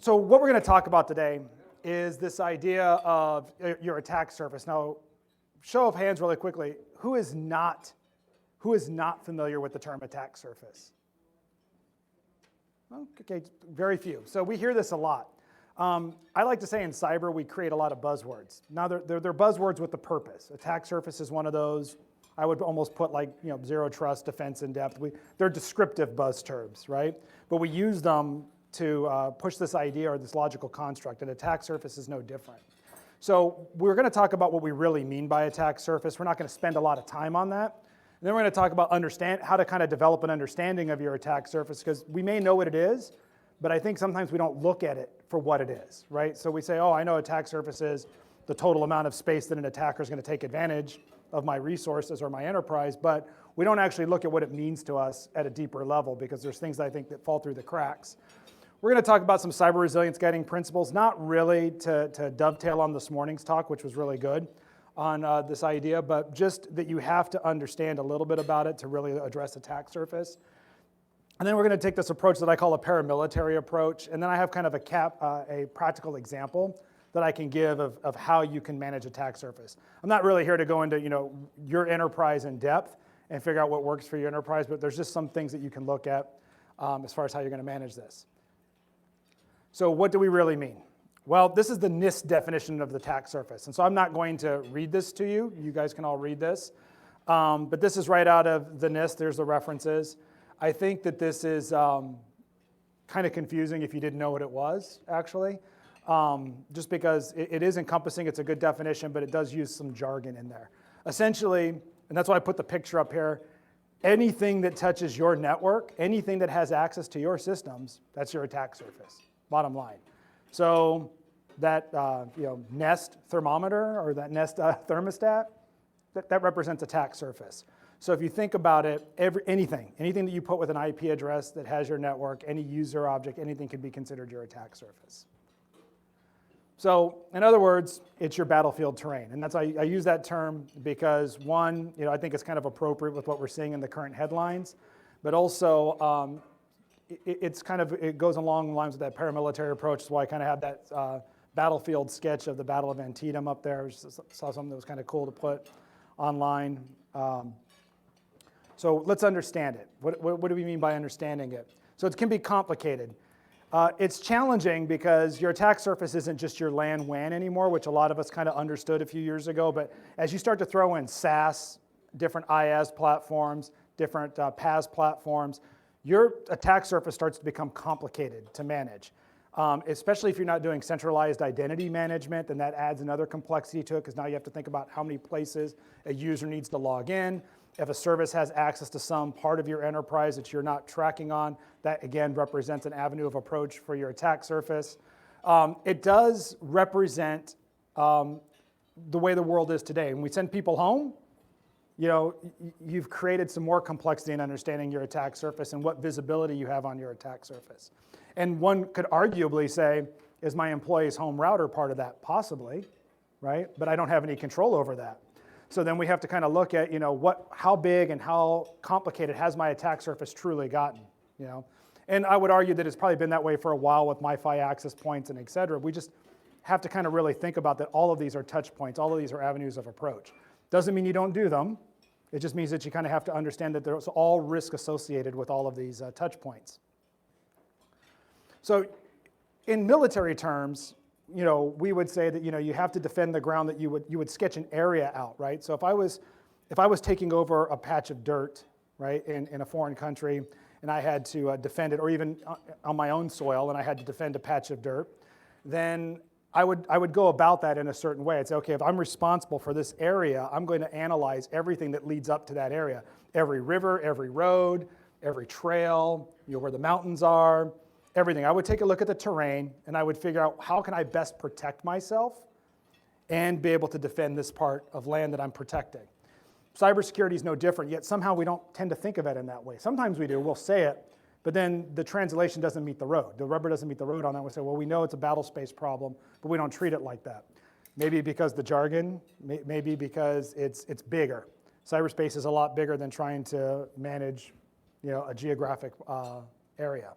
So what we're going to talk about today is this idea of your attack surface. Now, show of hands really quickly, who is not familiar with the term attack surface? Okay, very few. So we hear this a lot. I like to say in cyber, we create a lot of buzzwords. Now, they're buzzwords with a purpose. Attack surface is one of those. I would almost put like, zero trust, defense in depth. They're descriptive buzz terms, right? But we use them to push this idea or this logical construct, and attack surface is no different. So we're going to talk about what we really mean by attack surface. We're not going to spend a lot of time on that. And then we're going to talk about how to kind of develop an understanding of your attack surface, because we may know what it is, but I think sometimes we don't look at it for what it is, right? So we say, oh, I know attack surface is the total amount of space that an attacker is going to take advantage of my resources or my enterprise, but we don't actually look at what it means to us at a deeper level, because there's things I think that fall through the cracks. We're going to talk about some cyber resilience guiding principles, not really to dovetail on this morning's talk, which was really good on this idea, but just that you have to understand a little bit about it to really address attack surface. And then we're going to take this approach that I call a paramilitary approach, and then I have kind of a practical example that I can give of how you can manage attack surface. I'm not really here to go into your enterprise in depth and figure out what works for your enterprise, but there's just some things that you can look at as far as how you're going to manage this. So what do we really mean? Well, this is the NIST definition of the attack surface. And so I'm not going to read this to you. You guys can all read this. But this is right out of the NIST. There's the references. I think that this is kind of confusing if you didn't know what it was, actually. Just because it is encompassing. It's a good definition, but it does use some jargon in there. Essentially, and that's why I put the picture up here, anything that touches your network, anything that has access to your systems, that's your attack surface, bottom line. So that Nest thermometer or that Nest thermostat, that represents attack surface. So if you think about it, anything that you put with an IP address that has your network, any user object, anything can be considered your attack surface. So in other words, it's your battlefield terrain. And that's I use that term because one, I think it's kind of appropriate with what we're seeing in the current headlines, but also it goes along the lines of that paramilitary approach. So I kind of had that battlefield sketch of the Battle of Antietam up there. I saw something that was kind of cool to put online. So let's understand it. What do we mean by understanding it? So it can be complicated. It's challenging because your attack surface isn't just your LAN WAN anymore, which a lot of us kind of understood a few years ago. But as you start to throw in SaaS, different IaaS platforms, different PaaS platforms, your attack surface starts to become complicated to manage. Especially if you're not doing centralized identity management, then that adds another complexity to it, because now you have to think about how many places a user needs to log in. If a service has access to some part of your enterprise that you're not tracking on, that again represents an avenue of approach for your attack surface. It does represent the way the world is today. When we send people home, you've created some more complexity in understanding your attack surface and what visibility you have on your attack surface. And one could arguably say, is my employee's home router part of that? Possibly, right? But I don't have any control over that. So then we have to kind of look at, how big and how complicated has my attack surface truly gotten, And I would argue that it's probably been that way for a while with MiFi access points and et cetera. We just have to kind of really think about that all of these are touch points, all of these are avenues of approach. Doesn't mean you don't do them. It just means that you kind of have to understand that there's all risk associated with all of these touch points. So in military terms, we would say that you have to defend the ground, that you would sketch an area out, right? So if I was taking over a patch of dirt, right, in a foreign country, and I had to defend it, or even on my own soil, and I had to defend a patch of dirt, then I would go about that in a certain way. I'd say, okay, if I'm responsible for this area, I'm going to analyze everything that leads up to that area. Every river, every road, every trail, where the mountains are, everything. I would take a look at the terrain, and I would figure out how can I best protect myself and be able to defend this part of land that I'm protecting. Cybersecurity is no different, yet somehow we don't tend to think of it in that way. Sometimes we do, we'll say it, but then the translation doesn't meet the road. The rubber doesn't meet the road on that. We say, well, we know it's a battle space problem, but we don't treat it like that. Maybe because the jargon, maybe because it's bigger. Cyberspace is a lot bigger than trying to manage a geographic area.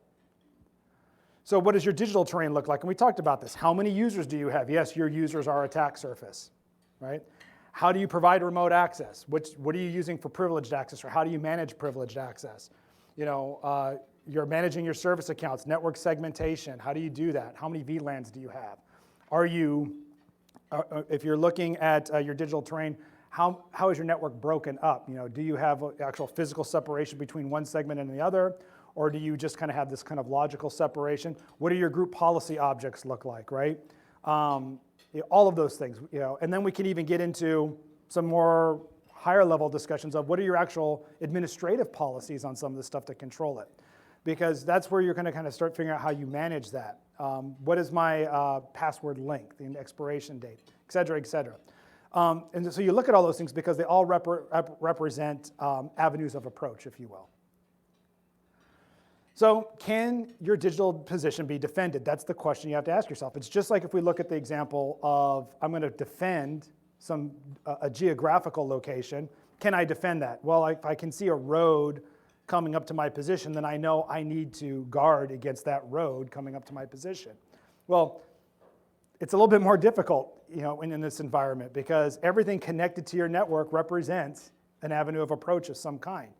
So what does your digital terrain look like? And we talked about this. How many users do you have? Yes, your users are attack surface, right? How do you provide remote access? What are you using for privileged access, or how do you manage privileged access? You're managing your service accounts, network segmentation. How do you do that? How many VLANs do you have? If you're looking at your digital terrain, how is your network broken up? Do you have actual physical separation between one segment and the other? Or do you just kind of have this kind of logical separation? What do your group policy objects look like, right? All of those things, and then we can even get into some more higher level discussions of what are your actual administrative policies on some of this stuff to control it. Because that's where you're going to kind of start figuring out how you manage that. What is my password length, the expiration date, et cetera, et cetera. And so you look at all those things because they all represent avenues of approach, if you will. So can your digital position be defended? That's the question you have to ask yourself. It's just like if we look at the example of I'm going to defend a geographical location. Can I defend that? Well, if I can see a road coming up to my position, then I know I need to guard against that road coming up to my position. Well, it's a little bit more difficult, in this environment because everything connected to your network represents an avenue of approach of some kind.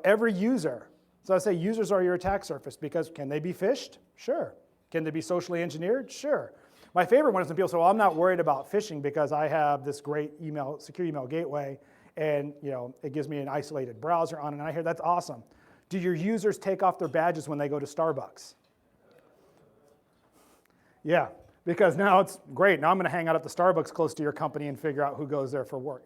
Every user. So I say users are your attack surface because can they be phished? Sure. Can they be socially engineered? Sure. My favorite one is when people say, well, I'm not worried about phishing because I have this great secure email gateway and it gives me an isolated browser on it. And I hear that's awesome. Do your users take off their badges when they go to Starbucks? Yeah, because now it's great. Now I'm going to hang out at the Starbucks close to your company and figure out who goes there for work.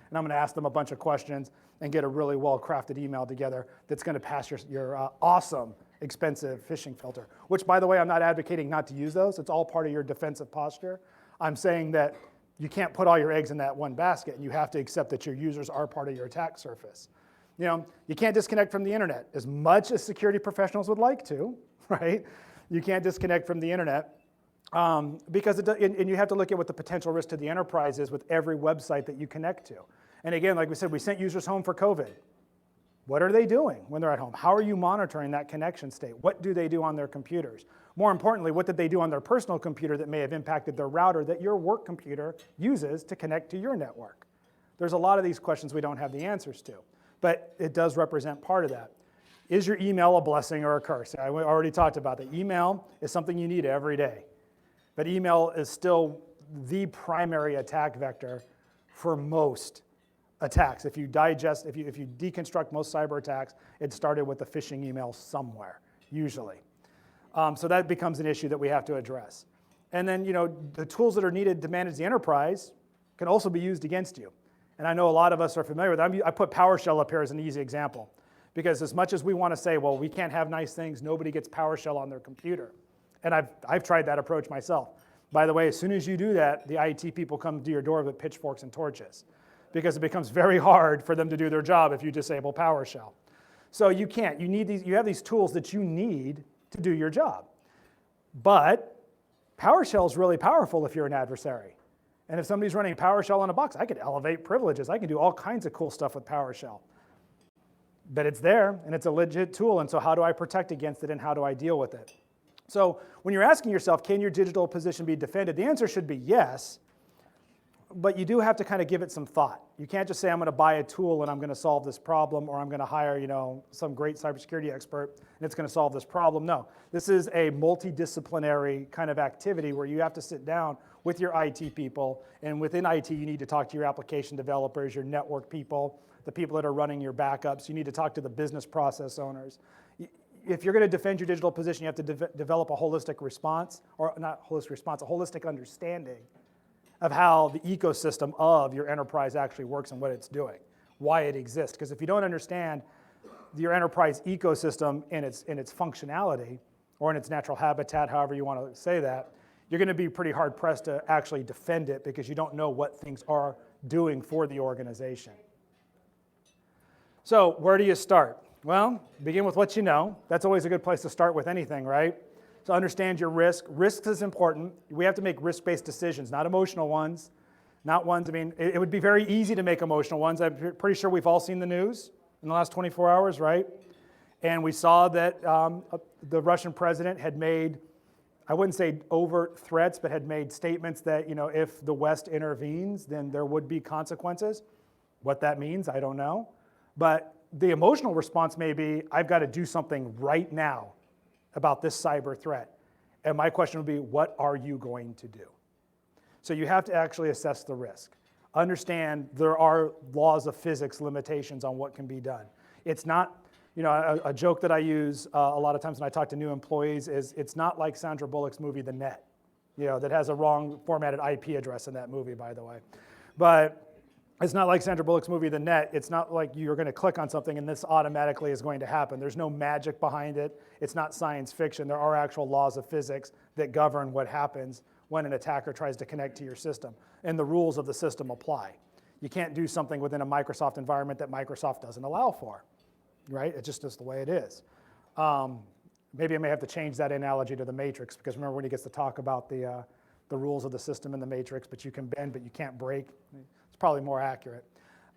And I'm going to ask them a bunch of questions and get a really well-crafted email together that's going to pass your awesome, expensive phishing filter, which, by the way, I'm not advocating not to use those. It's all part of your defensive posture. I'm saying that you can't put all your eggs in that one basket, and you have to accept that your users are part of your attack surface. You can't disconnect from the internet as much as security professionals would like to, right? You can't disconnect from the internet because and you have to look at what the potential risk to the enterprise is with every website that you connect to. And again, like we said, we sent users home for COVID. What are they doing when they're at home? How are you monitoring that connection state? What do they do on their computers? More importantly, what did they do on their personal computer that may have impacted their router that your work computer uses to connect to your network? There's a lot of these questions we don't have the answers to, but it does represent part of that. Is your email a blessing or a curse? I already talked about that. Email is something you need every day, but email is still the primary attack vector for most attacks. If you deconstruct most cyber attacks, it started with a phishing email somewhere, usually. So that becomes an issue that we have to address. And then, the tools that are needed to manage the enterprise can also be used against you. And I know a lot of us are familiar with that. I put PowerShell up here as an easy example, because as much as we want to say, well, we can't have nice things, nobody gets PowerShell on their computer. And I've tried that approach myself. By the way, as soon as you do that, the IT people come to your door with pitchforks and torches, because it becomes very hard for them to do their job if you disable PowerShell. So you can't. You have these tools that you need to do your job. But PowerShell is really powerful if you're an adversary. And if somebody's running PowerShell in a box, I could elevate privileges. I can do all kinds of cool stuff with PowerShell. But it's there, and it's a legit tool, and so how do I protect against it, and how do I deal with it? So when you're asking yourself, can your digital position be defended? The answer should be yes, but you do have to kind of give it some thought. You can't just say, I'm going to buy a tool and I'm going to solve this problem, or I'm going to hire some great cybersecurity expert and it's going to solve this problem. No, this is a multidisciplinary kind of activity where you have to sit down with your IT people, and within IT you need to talk to your application developers, your network people, the people that are running your backups. You need to talk to the business process owners. If you're going to defend your digital position, you have to develop a holistic response, or not holistic response, a holistic understanding of how the ecosystem of your enterprise actually works and what it's doing, why it exists. Because if you don't understand your enterprise ecosystem in its functionality, or in its natural habitat, however you want to say that, you're going to be pretty hard pressed to actually defend it because you don't know what things are doing for the organization. So where do you start? Well, begin with what you know. That's always a good place to start with anything, right? So understand your risk. Risk is important. We have to make risk-based decisions, not emotional ones. Not ones, it would be very easy to make emotional ones. I'm pretty sure we've all seen the news in the last 24 hours, right? And we saw that the Russian president had made, I wouldn't say overt threats, but had made statements that, if the West intervenes, then there would be consequences. What that means, I don't know. But the emotional response may be, I've got to do something right now about this cyber threat. And my question would be, what are you going to do? So you have to actually assess the risk. Understand there are laws of physics limitations on what can be done. It's not, a joke that I use a lot of times when I talk to new employees is it's not like Sandra Bullock's movie, The Net, that has a wrong formatted IP address in that movie, by the way. But it's not like Sandra Bullock's movie, The Net. It's not like you're going to click on something and this automatically is going to happen. There's no magic behind it. It's not science fiction. There are actual laws of physics that govern what happens when an attacker tries to connect to your system. And the rules of the system apply. You can't do something within a Microsoft environment that Microsoft doesn't allow for, right? It's just the way it is. Maybe I may have to change that analogy to the Matrix, because remember when he gets to talk about the rules of the system in the Matrix, but you can bend, but you can't break. It's probably more accurate.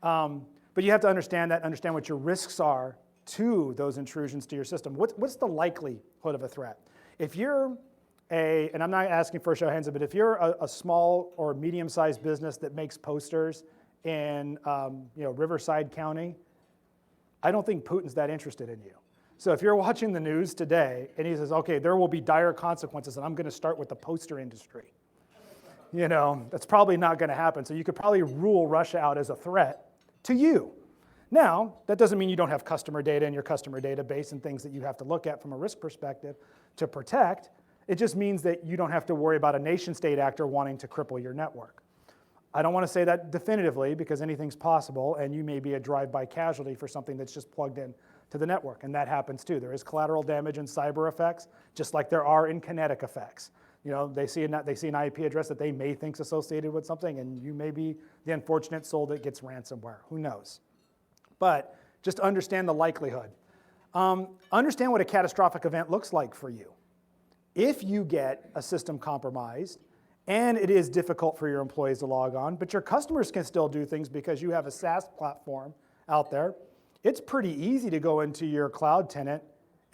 But you have to understand what your risks are to those intrusions to your system. What's the likelihood of a threat? If you're and I'm not asking for a show of hands, but if you're a small or medium-sized business that makes posters in Riverside County, I don't think Putin's that interested in you. So if you're watching the news today and he says, okay, there will be dire consequences and I'm going to start with the poster industry, that's probably not going to happen. So you could probably rule Russia out as a threat to you. Now, that doesn't mean you don't have customer data in your customer database and things that you have to look at from a risk perspective to protect. It just means that you don't have to worry about a nation-state actor wanting to cripple your network. I don't want to say that definitively because anything's possible and you may be a drive-by casualty for something that's just plugged in to the network, and that happens too. There is collateral damage and cyber effects, just like there are in kinetic effects. They see an IP address that they may think's associated with something, and you may be the unfortunate soul that gets ransomware. Who knows? But just understand the likelihood. Understand what a catastrophic event looks like for you. If you get a system compromised, and it is difficult for your employees to log on, but your customers can still do things because you have a SaaS platform out there, it's pretty easy to go into your cloud tenant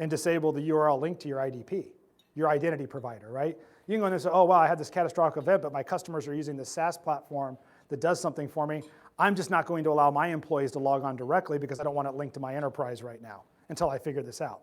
and disable the URL link to your IDP, your identity provider, right? You can go in and say, oh, wow, I had this catastrophic event, but my customers are using this SaaS platform that does something for me. I'm just not going to allow my employees to log on directly because I don't want it linked to my enterprise right now until I figure this out.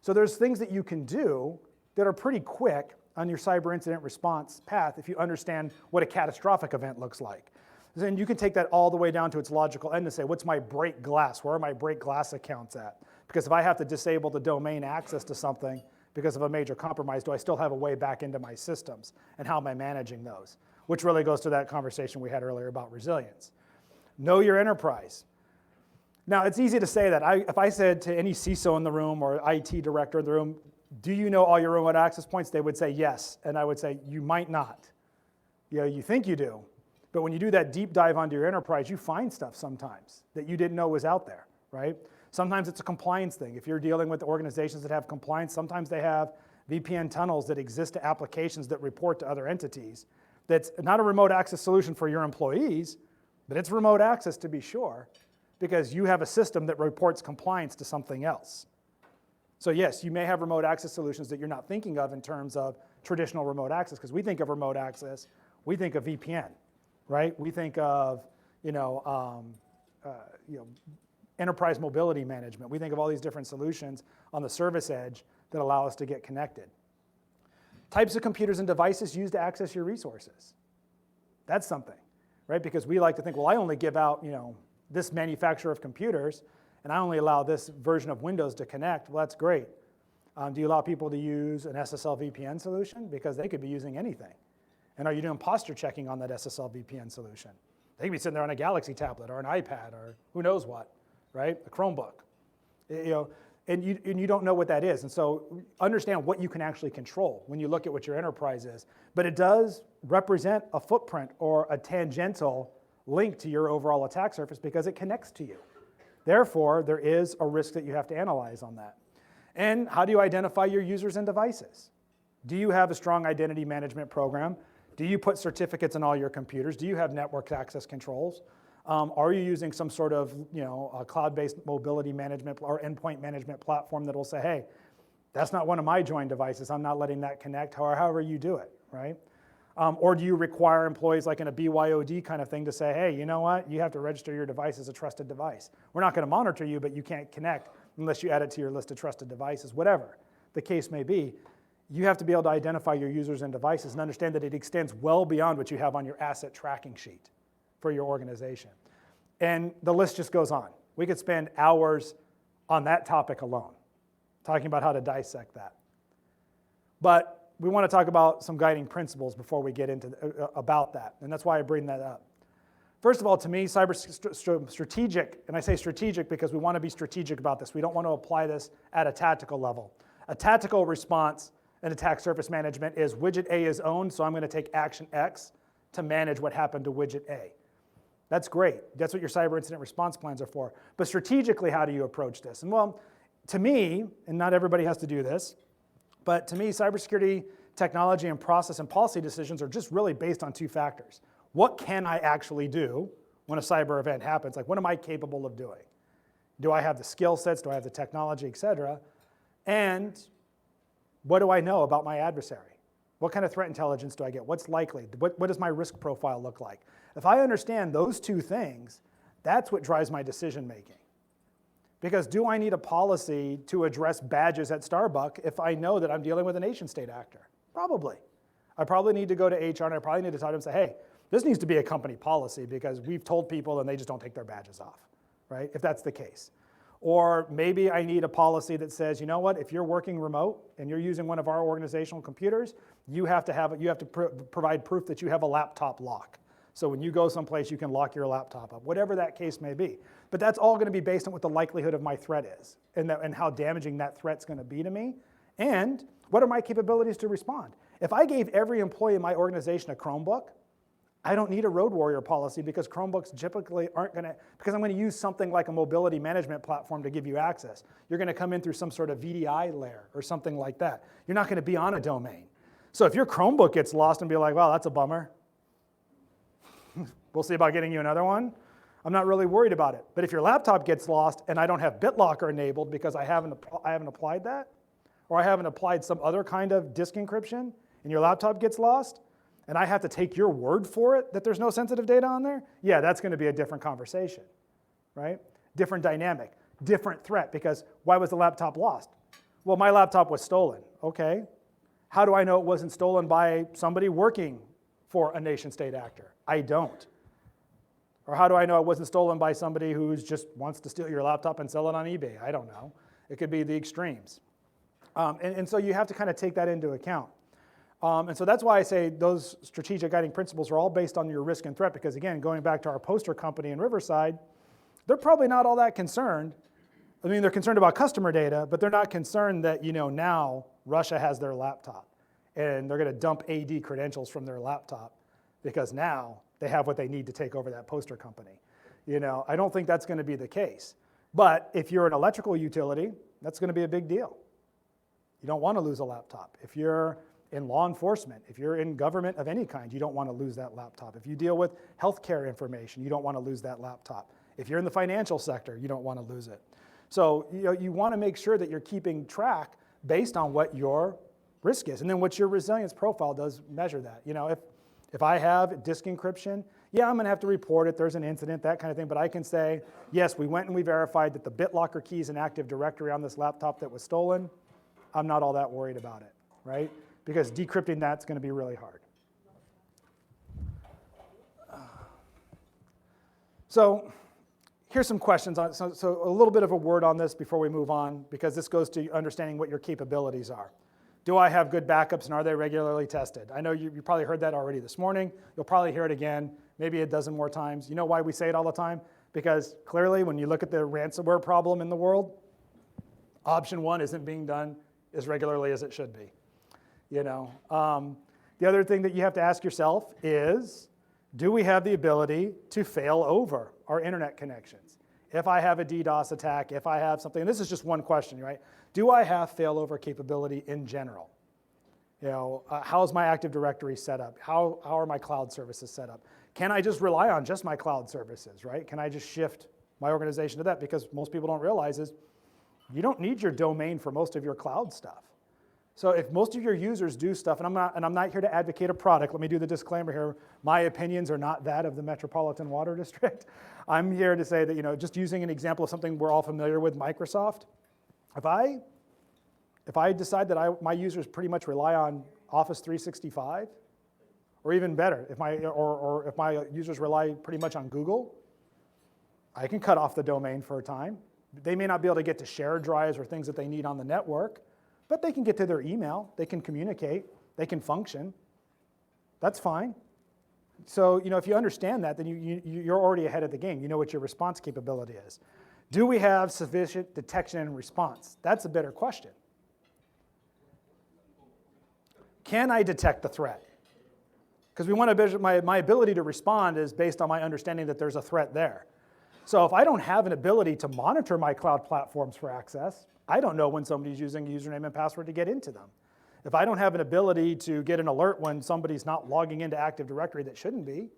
So there's things that you can do that are pretty quick on your cyber incident response path if you understand what a catastrophic event looks like. Then you can take that all the way down to its logical end and say, what's my break glass? Where are my break glass accounts at? Because if I have to disable the domain access to something because of a major compromise, do I still have a way back into my systems? And how am I managing those? Which really goes to that conversation we had earlier about resilience. Know your enterprise. Now, it's easy to say that. If I said to any CISO in the room or IT director in the room, do you know all your remote access points? They would say yes. And I would say, you might not. You think you do. But when you do that deep dive onto your enterprise, you find stuff sometimes that you didn't know was out there, right? Sometimes it's a compliance thing. If you're dealing with organizations that have compliance, sometimes they have VPN tunnels that exist to applications that report to other entities. That's not a remote access solution for your employees, but it's remote access to be sure, because you have a system that reports compliance to something else. So yes, you may have remote access solutions that you're not thinking of in terms of traditional remote access, because we think of remote access, we think of VPN, right? We think of enterprise mobility management. We think of all these different solutions on the service edge that allow us to get connected. Types of computers and devices used to access your resources. That's something, right? Because we like to think, well, I only give out this manufacturer of computers, and I only allow this version of Windows to connect. Well, that's great. Do you allow people to use an SSL VPN solution? Because they could be using anything. And are you doing posture checking on that SSL VPN solution? They could be sitting there on a Galaxy tablet or an iPad or who knows what, right? A Chromebook. And you don't know what that is. And so understand what you can actually control when you look at what your enterprise is. But it does represent a footprint or a tangential link to your overall attack surface because it connects to you. Therefore, there is a risk that you have to analyze on that. And how do you identify your users and devices? Do you have a strong identity management program? Do you put certificates on all your computers? Do you have network access controls? Are you using some sort of a cloud-based mobility management or endpoint management platform that will say, hey, that's not one of my joined devices, I'm not letting that connect, or however you do it, right? Or do you require employees like in a BYOD kind of thing to say, hey, you know what, you have to register your device as a trusted device. We're not going to monitor you, but you can't connect unless you add it to your list of trusted devices, whatever the case may be. You have to be able to identify your users and devices and understand that it extends well beyond what you have on your asset tracking sheet for your organization. And the list just goes on. We could spend hours on that topic alone, talking about how to dissect that. But we want to talk about some guiding principles before we get into about that, and that's why I bring that up. First of all, to me, cyber strategic, and I say strategic because we want to be strategic about this. We don't want to apply this at a tactical level. A tactical response in attack surface management is widget A is owned, so I'm going to take action X to manage what happened to widget A. That's great. That's what your cyber incident response plans are for. But strategically, how do you approach this? And well, to me, and not everybody has to do this, but to me, cybersecurity technology and process and policy decisions are just really based on two factors. What can I actually do when a cyber event happens? Like, what am I capable of doing? Do I have the skill sets? Do I have the technology, et cetera? And what do I know about my adversary? What kind of threat intelligence do I get? What's likely? What does my risk profile look like? If I understand those two things, that's what drives my decision making. Because do I need a policy to address badges at Starbucks if I know that I'm dealing with a nation state actor? Probably. I probably need to go to HR and I probably need to talk to them and say, hey, this needs to be a company policy because we've told people and they just don't take their badges off, right? If that's the case. Or maybe I need a policy that says, you know what, if you're working remote and you're using one of our organizational computers, you have to provide proof that you have a laptop lock. So when you go someplace, you can lock your laptop up, whatever that case may be. But that's all going to be based on what the likelihood of my threat is and how damaging that threat's going to be to me. And what are my capabilities to respond? If I gave every employee in my organization a Chromebook, I don't need a road warrior policy because Chromebooks typically aren't going to, because I'm going to use something like a mobility management platform to give you access. You're going to come in through some sort of VDI layer or something like that. You're not going to be on a domain. So if your Chromebook gets lost and be like, wow, that's a bummer. We'll see about getting you another one. I'm not really worried about it. But if your laptop gets lost and I don't have BitLocker enabled because I haven't applied that, or I haven't applied some other kind of disk encryption, and your laptop gets lost, and I have to take your word for it that there's no sensitive data on there, yeah, that's going to be a different conversation, right? Different dynamic, different threat, because why was the laptop lost? Well, my laptop was stolen. Okay. How do I know it wasn't stolen by somebody working for a nation state actor? I don't. Or how do I know it wasn't stolen by somebody who just wants to steal your laptop and sell it on eBay? I don't know. It could be the extremes. And so you have to kind of take that into account. And so that's why I say those strategic guiding principles are all based on your risk and threat, because again, going back to our poster company in Riverside, they're probably not all that concerned. I mean, they're concerned about customer data, but they're not concerned that, now Russia has their laptop and they're going to dump AD credentials from their laptop because now they have what they need to take over that poster company. I don't think that's going to be the case. But if you're an electrical utility, that's going to be a big deal. You don't want to lose a laptop. If you're in law enforcement, if you're in government of any kind, you don't want to lose that laptop. If you deal with healthcare information, you don't want to lose that laptop. If you're in the financial sector, you don't want to lose it. So you want to make sure that you're keeping track based on what your risk is. And then what your resilience profile does measure that. If I have disk encryption, yeah, I'm going to have to report it. There's an incident, that kind of thing. But I can say, yes, we went and we verified that the BitLocker key is an Active Directory on this laptop that was stolen. I'm not all that worried about it, right? Because decrypting that's going to be really hard. So here's some questions. So a little bit of a word on this before we move on, because this goes to understanding what your capabilities are. Do I have good backups and are they regularly tested? I know you probably heard that already this morning. You'll probably hear it again, maybe a dozen more times. You know why we say it all the time? Because clearly when you look at the ransomware problem in the world, option one isn't being done as regularly as it should be. The other thing that you have to ask yourself is, do we have the ability to fail over our internet connections? If I have a DDoS attack, if I have something, and this is just one question, right? Do I have failover capability in general? How's my Active Directory set up? How are my cloud services set up? Can I just rely on just my cloud services, right? Can I just shift my organization to that? Because most people don't realize is you don't need your domain for most of your cloud stuff. So if most of your users do stuff, and I'm not here to advocate a product, let me do the disclaimer here. My opinions are not that of the Metropolitan Water District. I'm here to say that, just using an example of something we're all familiar with, Microsoft. If I decide that my users pretty much rely on Office 365, or even better, if my users rely pretty much on Google, I can cut off the domain for a time. They may not be able to get to shared drives or things that they need on the network, but they can get to their email, they can communicate, they can function. That's fine. So, if you understand that, then you're already ahead of the game. You know what your response capability is. Do we have sufficient detection and response? That's a better question. Can I detect the threat? Because we want to measure my ability to respond is based on my understanding that there's a threat there. So if I don't have an ability to monitor my cloud platforms for access, I don't know when somebody's using a username and password to get into them. If I don't have an ability to get an alert when somebody's not logging into Active Directory that shouldn't be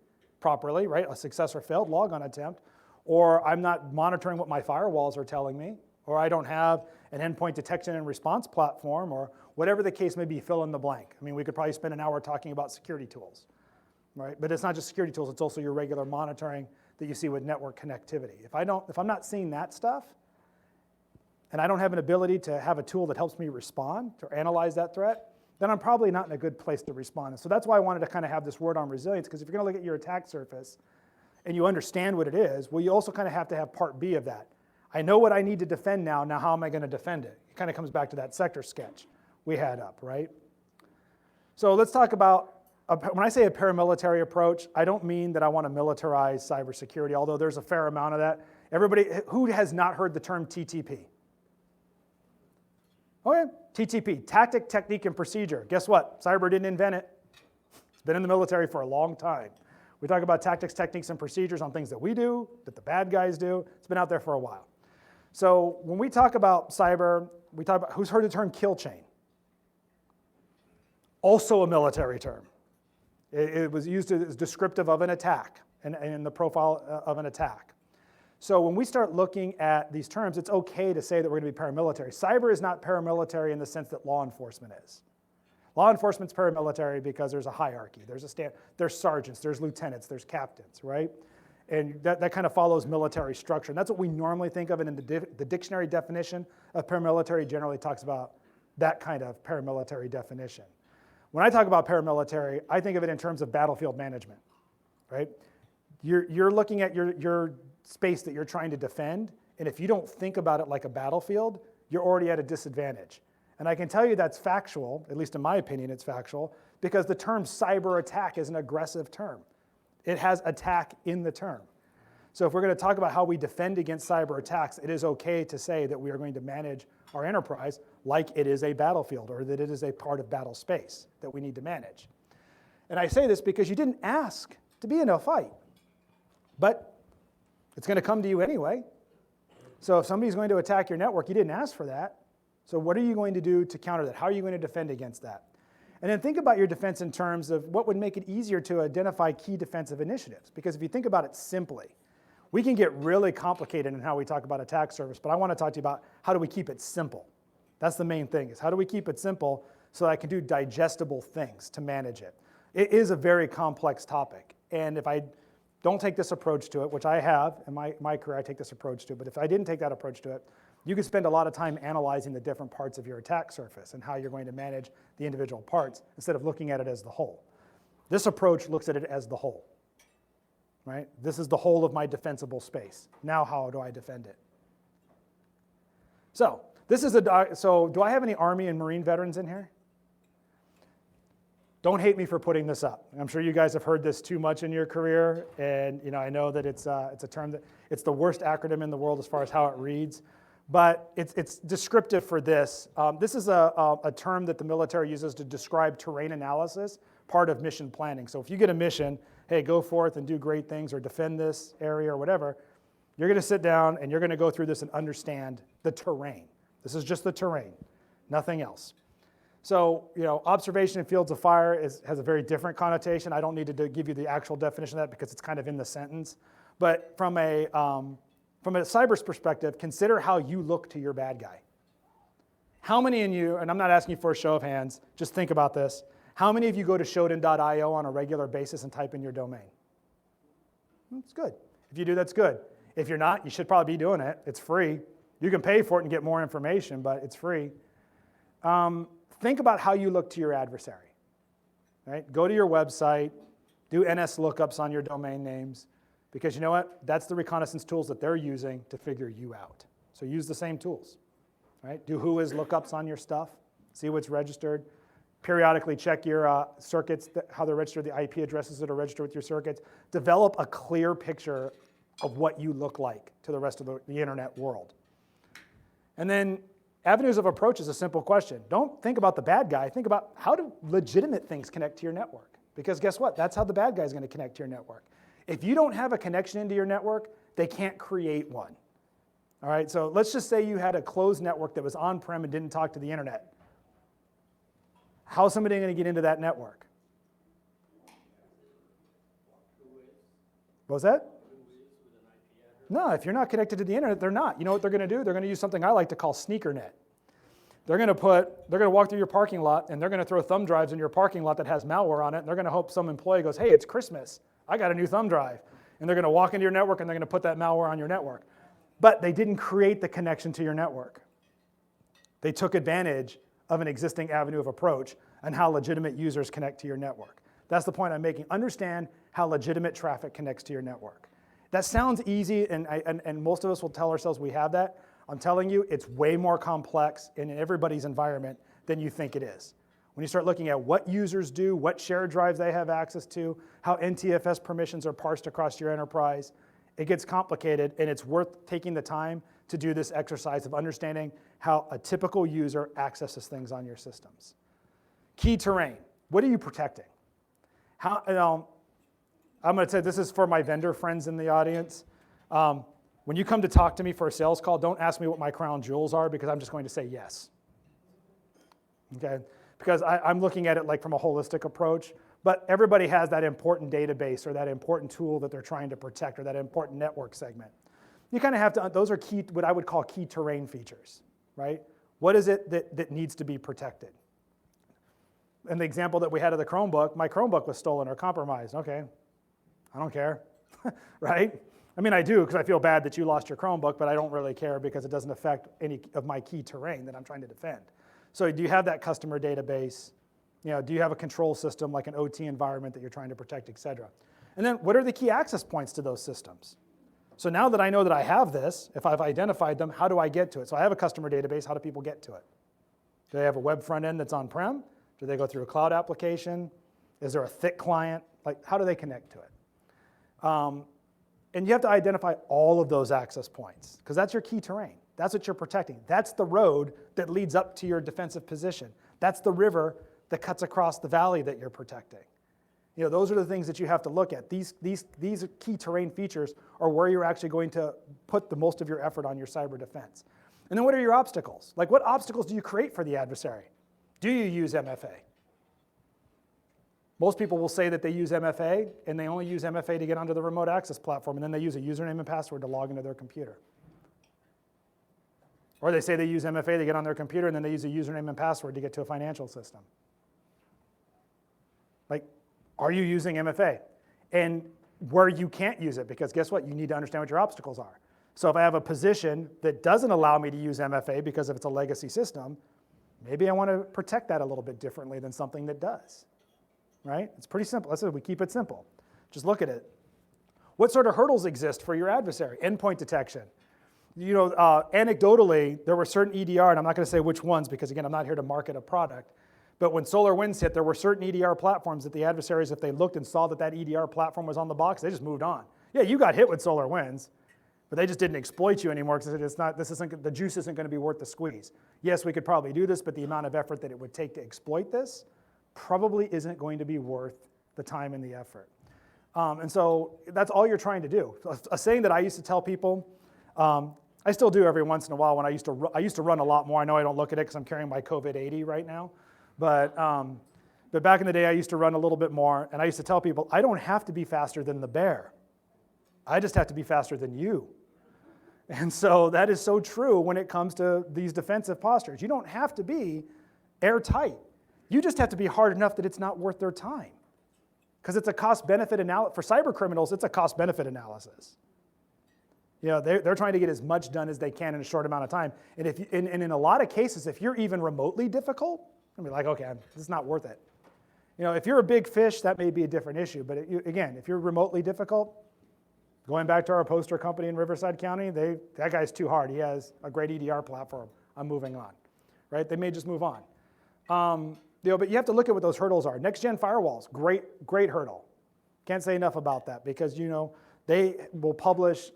properly, right? A success or failed logon attempt, or I'm not monitoring what my firewalls are telling me, or I don't have an endpoint detection and response platform, or whatever the case may be, fill in the blank. I mean, we could probably spend an hour talking about security tools, right? But it's not just security tools, it's also your regular monitoring that you see with network connectivity. If I'm not seeing that stuff, and I don't have an ability to have a tool that helps me respond or analyze that threat, then I'm probably not in a good place to respond. And so that's why I wanted to kind of have this word on resilience, because if you're going to look at your attack surface and you understand what it is, well, you also kind of have to have part B of that. I know what I need to defend now how am I going to defend it? It kind of comes back to that sector sketch we had up, right? So let's talk about, when I say a paramilitary approach, I don't mean that I want to militarize cybersecurity, although there's a fair amount of that. Everybody, who has not heard the term TTP? Okay, TTP, tactic, technique, and procedure. Guess what? Cyber didn't invent it. It's been in the military for a long time. We talk about tactics, techniques, and procedures on things that we do, that the bad guys do. It's been out there for a while. So when we talk about cyber, we talk about, who's heard the term kill chain? Also a military term. It was used as descriptive of an attack and in the profile of an attack. So when we start looking at these terms, it's okay to say that we're going to be paramilitary. Cyber is not paramilitary in the sense that law enforcement is. Law enforcement's paramilitary because there's a hierarchy. There's sergeants, there's lieutenants, there's captains, right? And that kind of follows military structure. And that's what we normally think of, and in the dictionary definition of paramilitary generally talks about that kind of paramilitary definition. When I talk about paramilitary, I think of it in terms of battlefield management, right? You're looking at your space that you're trying to defend, and if you don't think about it like a battlefield, you're already at a disadvantage. And I can tell you that's factual, at least in my opinion it's factual, because the term cyber attack is an aggressive term. It has attack in the term. So if we're going to talk about how we defend against cyber attacks, it is okay to say that we are going to manage our enterprise like it is a battlefield, or that it is a part of battle space that we need to manage. And I say this because you didn't ask to be in a fight, but it's going to come to you anyway. So if somebody's going to attack your network, you didn't ask for that. So what are you going to do to counter that? How are you going to defend against that? And then think about your defense in terms of what would make it easier to identify key defensive initiatives. Because if you think about it simply, we can get really complicated in how we talk about attack surface, but I want to talk to you about how do we keep it simple. That's the main thing, is how do we keep it simple so that I can do digestible things to manage it. It is a very complex topic. And if I don't take this approach to it, which I have in my career, I take this approach to it, but if I didn't take that approach to it, you could spend a lot of time analyzing the different parts of your attack surface and how you're going to manage the individual parts instead of looking at it as the whole. This approach looks at it as the whole, right? This is the whole of my defensible space. Now how do I defend it? So do I have any Army and Marine veterans in here? Don't hate me for putting this up. I'm sure you guys have heard this too much in your career, and I know that it's a term that it's the worst acronym in the world as far as how it reads, but it's descriptive for this. This is a term that the military uses to describe terrain analysis, part of mission planning. So if you get a mission, hey, go forth and do great things or defend this area or whatever, you're going to sit down and you're going to go through this and understand the terrain. This is just the terrain, nothing else. So, observation in fields of fire has a very different connotation. I don't need to give you the actual definition of that because it's kind of in the sentence. But from a cyber perspective, consider how you look to your bad guy. How many of you, and I'm not asking you for a show of hands, just think about this. How many of you go to shodan.io on a regular basis and type in your domain? It's good. If you do, that's good. If you're not, you should probably be doing it. It's free. You can pay for it and get more information, but it's free. Think about how you look to your adversary. Right? Go to your website, do NS lookups on your domain names, because you know what? That's the reconnaissance tools that they're using to figure you out. So use the same tools. Right? Do whois lookups on your stuff, see what's registered. Periodically check your circuits, how they're registered, the IP addresses that are registered with your circuits. Develop a clear picture of what you look like to the rest of the internet world. And then avenues of approach is a simple question. Don't think about the bad guy. Think about how do legitimate things connect to your network? Because guess what? That's how the bad guy is going to connect to your network. If you don't have a connection into your network, they can't create one. All right, so let's just say you had a closed network that was on-prem and didn't talk to the internet. How's somebody going to get into that network? What was that? No, if you're not connected to the internet, they're not. You know what they're going to do? They're going to use something I like to call sneakernet. They're going to walk through your parking lot and they're going to throw thumb drives in your parking lot that has malware on it. And they're going to hope some employee goes, hey, it's Christmas. I got a new thumb drive. And they're going to walk into your network and they're going to put that malware on your network. But they didn't create the connection to your network. They took advantage of an existing avenue of approach and how legitimate users connect to your network. That's the point I'm making. Understand how legitimate traffic connects to your network. That sounds easy, and most of us will tell ourselves we have that. I'm telling you, it's way more complex in everybody's environment than you think it is. When you start looking at what users do, what shared drives they have access to, how NTFS permissions are parsed across your enterprise, it gets complicated, and it's worth taking the time to do this exercise of understanding how a typical user accesses things on your systems. Key terrain. What are you protecting? I'm going to say this is for my vendor friends in the audience. When you come to talk to me for a sales call, don't ask me what my crown jewels are because I'm just going to say yes. Okay? Because I'm looking at it like from a holistic approach, but everybody has that important database or that important tool that they're trying to protect or that important network segment. You kind of have to, those are key, what I would call key terrain features, right? What is it that needs to be protected? And the example that we had of the Chromebook, my Chromebook was stolen or compromised. Okay, I don't care, right? I mean, I do because I feel bad that you lost your Chromebook, but I don't really care because it doesn't affect any of my key terrain that I'm trying to defend. So do you have that customer database? Do you have a control system like an OT environment that you're trying to protect, et cetera? And then what are the key access points to those systems? So now that I know that I have this, if I've identified them, how do I get to it? So I have a customer database, how do people get to it? Do they have a web front end that's on-prem? Do they go through a cloud application? Is there a thick client? Like, how do they connect to it? And you have to identify all of those access points because that's your key terrain. That's what you're protecting. That's the road that leads up to your defensive position. That's the river that cuts across the valley that you're protecting. Those are the things that you have to look at. These key terrain features are where you're actually going to put the most of your effort on your cyber defense. And then what are your obstacles? Like, what obstacles do you create for the adversary? Do you use MFA? Most people will say that they use MFA, and they only use MFA to get onto the remote access platform, and then they use a username and password to log into their computer. Or they say they use MFA to get on their computer, and then they use a username and password to get to a financial system. Like, are you using MFA? And where you can't use it, because guess what? You need to understand what your obstacles are. So if I have a position that doesn't allow me to use MFA because if it's a legacy system, maybe I want to protect that a little bit differently than something that does. Right? It's pretty simple. That's it. We keep it simple. Just look at it. What sort of hurdles exist for your adversary? Endpoint detection. Anecdotally, there were certain EDR, and I'm not going to say which ones because, again, I'm not here to market a product. But when SolarWinds hit, there were certain EDR platforms that the adversaries, if they looked and saw that EDR platform was on the box, they just moved on. Yeah, you got hit with SolarWinds, but they just didn't exploit you anymore because the juice isn't going to be worth the squeeze. Yes, we could probably do this, but the amount of effort that it would take to exploit this probably isn't going to be worth the time and the effort. And so that's all you're trying to do. A saying that I used to tell people, I still do every once in a while when I used to run a lot more. I know I don't look at it because I'm carrying my COVID-80 right now. But back in the day, I used to run a little bit more, and I used to tell people, I don't have to be faster than the bear. I just have to be faster than you. And so that is so true when it comes to these defensive postures. You don't have to be airtight. You just have to be hard enough that it's not worth their time. Because it's a cost-benefit analysis. For cyber criminals, it's a cost-benefit analysis. You know, they're trying to get as much done as they can in a short amount of time. And in a lot of cases, if you're even remotely difficult, I'm be like, okay, this is not worth it. You know, if you're a big fish, that may be a different issue. But again, if you're remotely difficult, going back to our poster company in Riverside County, that guy's too hard. He has a great EDR platform. I'm moving on, right? They may just move on. You know, but you have to look at what those hurdles are. Next-gen firewalls, great hurdle. Can't say enough about that because, you know, they will publish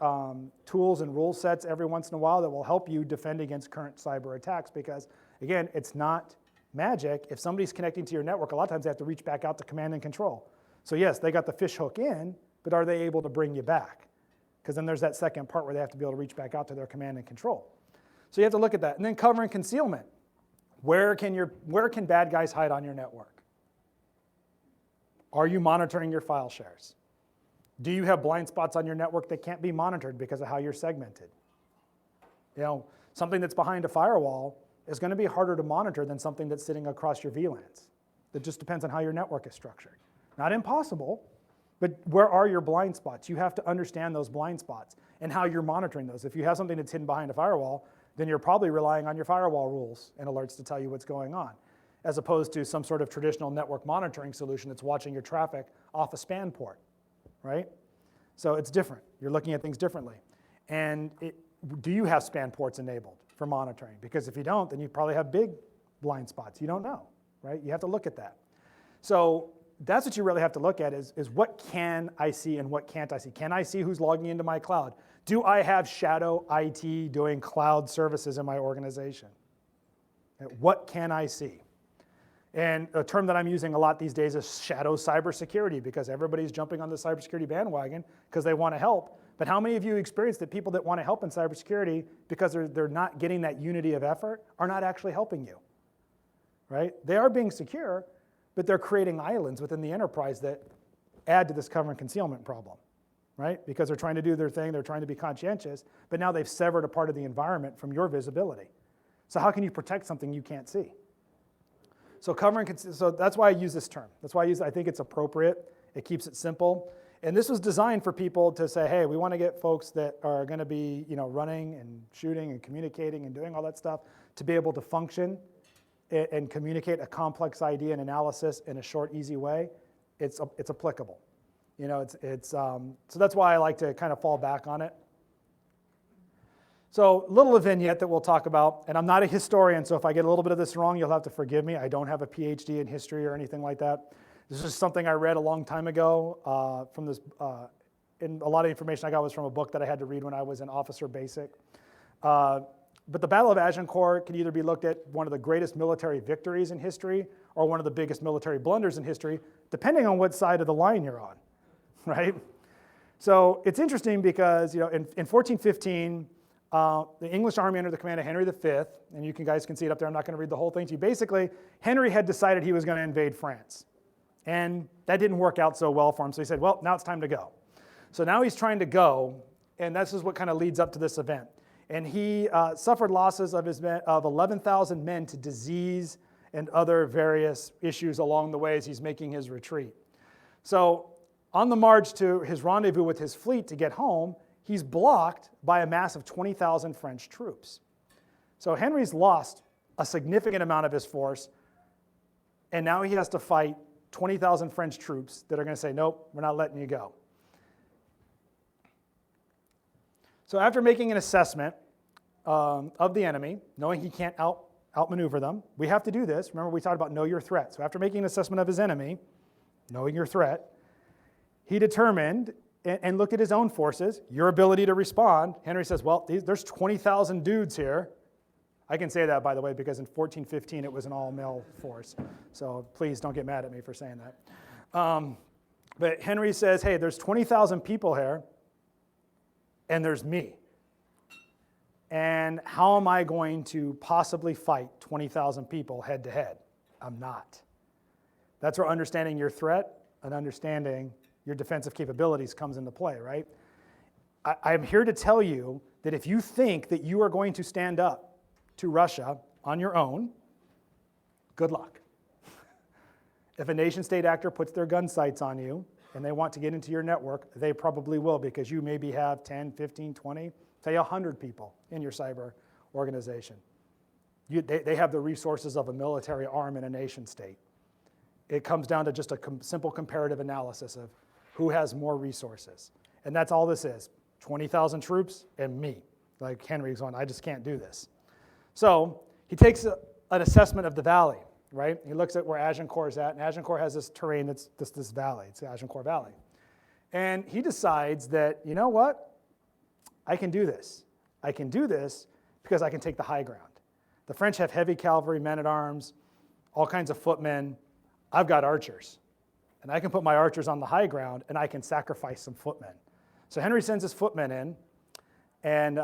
tools and rule sets every once in a while that will help you defend against current cyber attacks because, again, it's not magic. If somebody's connecting to your network, a lot of times they have to reach back out to command and control. So yes, they got the fish hook in, but are they able to bring you back? Because then there's that second part where they have to be able to reach back out to their command and control. So you have to look at that. And then cover and concealment. Where can bad guys hide on your network? Are you monitoring your file shares? Do you have blind spots on your network that can't be monitored because of how you're segmented? You know, something that's behind a firewall is going to be harder to monitor than something that's sitting across your VLANs. It just depends on how your network is structured. Not impossible, but where are your blind spots? You have to understand those blind spots and how you're monitoring those. If you have something that's hidden behind a firewall, then you're probably relying on your firewall rules and alerts to tell you what's going on, as opposed to some sort of traditional network monitoring solution that's watching your traffic off a span port, right? So it's different. You're looking at things differently. And do you have span ports enabled for monitoring? Because if you don't, then you probably have big blind spots. You don't know, right? You have to look at that. So that's what you really have to look at is what can I see and what can't I see? Can I see who's logging into my cloud? Do I have shadow IT doing cloud services in my organization? What can I see? And a term that I'm using a lot these days is shadow cybersecurity because everybody's jumping on the cybersecurity bandwagon because they want to help. But how many of you experienced that people that want to help in cybersecurity because they're not getting that unity of effort are not actually helping you, right? They are being secure, but they're creating islands within the enterprise that add to this cover and concealment problem, right? Because they're trying to do their thing, they're trying to be conscientious, but now they've severed a part of the environment from your visibility. So how can you protect something you can't see? So so that's why I use this term. That's why I think it's appropriate. It keeps it simple. And this was designed for people to say, hey, we want to get folks that are going to be, you know, running and shooting and communicating and doing all that stuff to be able to function and communicate a complex idea and analysis in a short, easy way. It's applicable. You know, so that's why I like to kind of fall back on it. So little vignette that we'll talk about, and I'm not a historian, so if I get a little bit of this wrong, you'll have to forgive me. I don't have a PhD in history or anything like that. This is something I read a long time ago from this, and a lot of information I got was from a book that I had to read when I was in Officer Basic. But the Battle of Agincourt can either be looked at one of the greatest military victories in history or one of the biggest military blunders in history, depending on what side of the line you're on, right? So it's interesting because, you know, in 1415, the English army under the command of Henry V, and you guys can see it up there, I'm not going to read the whole thing to you. Basically, Henry had decided he was going to invade France. And that didn't work out so well for him, so he said, well, now it's time to go. So now he's trying to go, and this is what kind of leads up to this event. And he suffered losses of 11,000 men to disease and other various issues along the way as he's making his retreat. So on the march to his rendezvous with his fleet to get home, he's blocked by a mass of 20,000 French troops. So Henry's lost a significant amount of his force, and now he has to fight 20,000 French troops that are going to say, nope, we're not letting you go. So after making an assessment of the enemy, knowing he can't outmaneuver them, we have to do this. Remember, we talked about know your threat. So after making an assessment of his enemy, knowing your threat, he determined and looked at his own forces, your ability to respond. Henry says, well, there's 20,000 dudes here. I can say that, by the way, because in 1415 it was an all-male force. So please don't get mad at me for saying that. But Henry says, hey, there's 20,000 people here, and there's me. And how am I going to possibly fight 20,000 people head to head? I'm not. That's where understanding your threat and understanding your defensive capabilities comes into play, right? I'm here to tell you that if you think that you are going to stand up to Russia on your own, good luck. If a nation state actor puts their gun sights on you and they want to get into your network, they probably will, because you maybe have 10, 15, 20, say 100 people in your cyber organization. They have the resources of a military arm in a nation state. It comes down to just a simple comparative analysis of who has more resources. And that's all this is. 20,000 troops and me. Like Henry's going, I just can't do this. So he takes an assessment of the valley, right? He looks at where Agincourt is at, and Agincourt has this terrain that's this valley. It's the Agincourt Valley. And he decides that, you know what? I can do this. I can do this because I can take the high ground. The French have heavy cavalry, men-at-arms, all kinds of footmen. I've got archers. And I can put my archers on the high ground, and I can sacrifice some footmen. So Henry sends his footmen in, and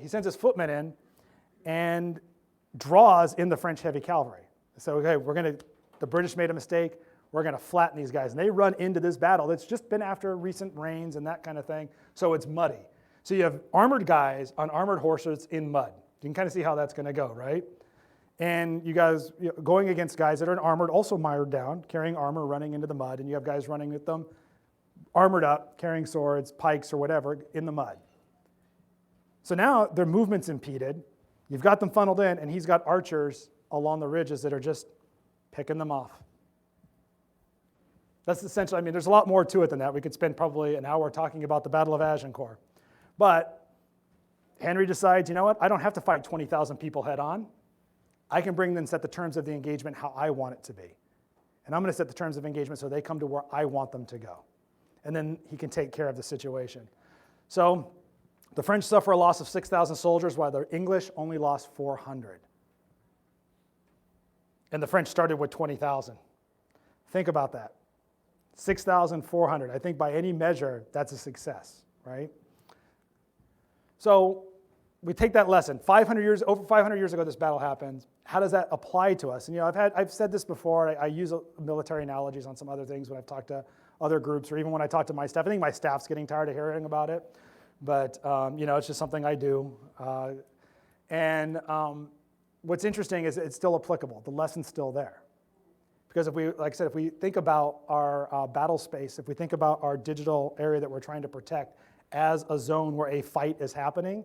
he sends his footmen in and draws in the French heavy cavalry. So, okay, the British made a mistake. We're going to flatten these guys. And they run into this battle that's just been after recent rains and that kind of thing. So it's muddy. So you have armored guys on armored horses in mud. You can kind of see how that's going to go, right? And you guys going against guys that are armored, also mired down, carrying armor, running into the mud. And you have guys running with them, armored up, carrying swords, pikes, or whatever, in the mud. So now their movement's impeded. You've got them funneled in, and he's got archers along the ridges that are just picking them off. That's essentially, I mean, there's a lot more to it than that. We could spend probably an hour talking about the Battle of Agincourt. But Henry decides, you know what? I don't have to fight 20,000 people head on. I can bring them and set the terms of the engagement how I want it to be. And I'm going to set the terms of engagement so they come to where I want them to go. And then he can take care of the situation. So the French suffer a loss of 6,000 soldiers, while the English only lost 400. And the French started with 20,000. Think about that. 6,400. I think by any measure, that's a success, right? So we take that lesson. Over 500 years ago, this battle happens. How does that apply to us? And I've said this before. I use military analogies on some other things when I've talked to other groups, or even when I talk to my staff. I think my staff's getting tired of hearing about it, but it's just something I do. What's interesting is it's still applicable. The lesson's still there. Because if we think about our battle space, if we think about our digital area that we're trying to protect as a zone where a fight is happening,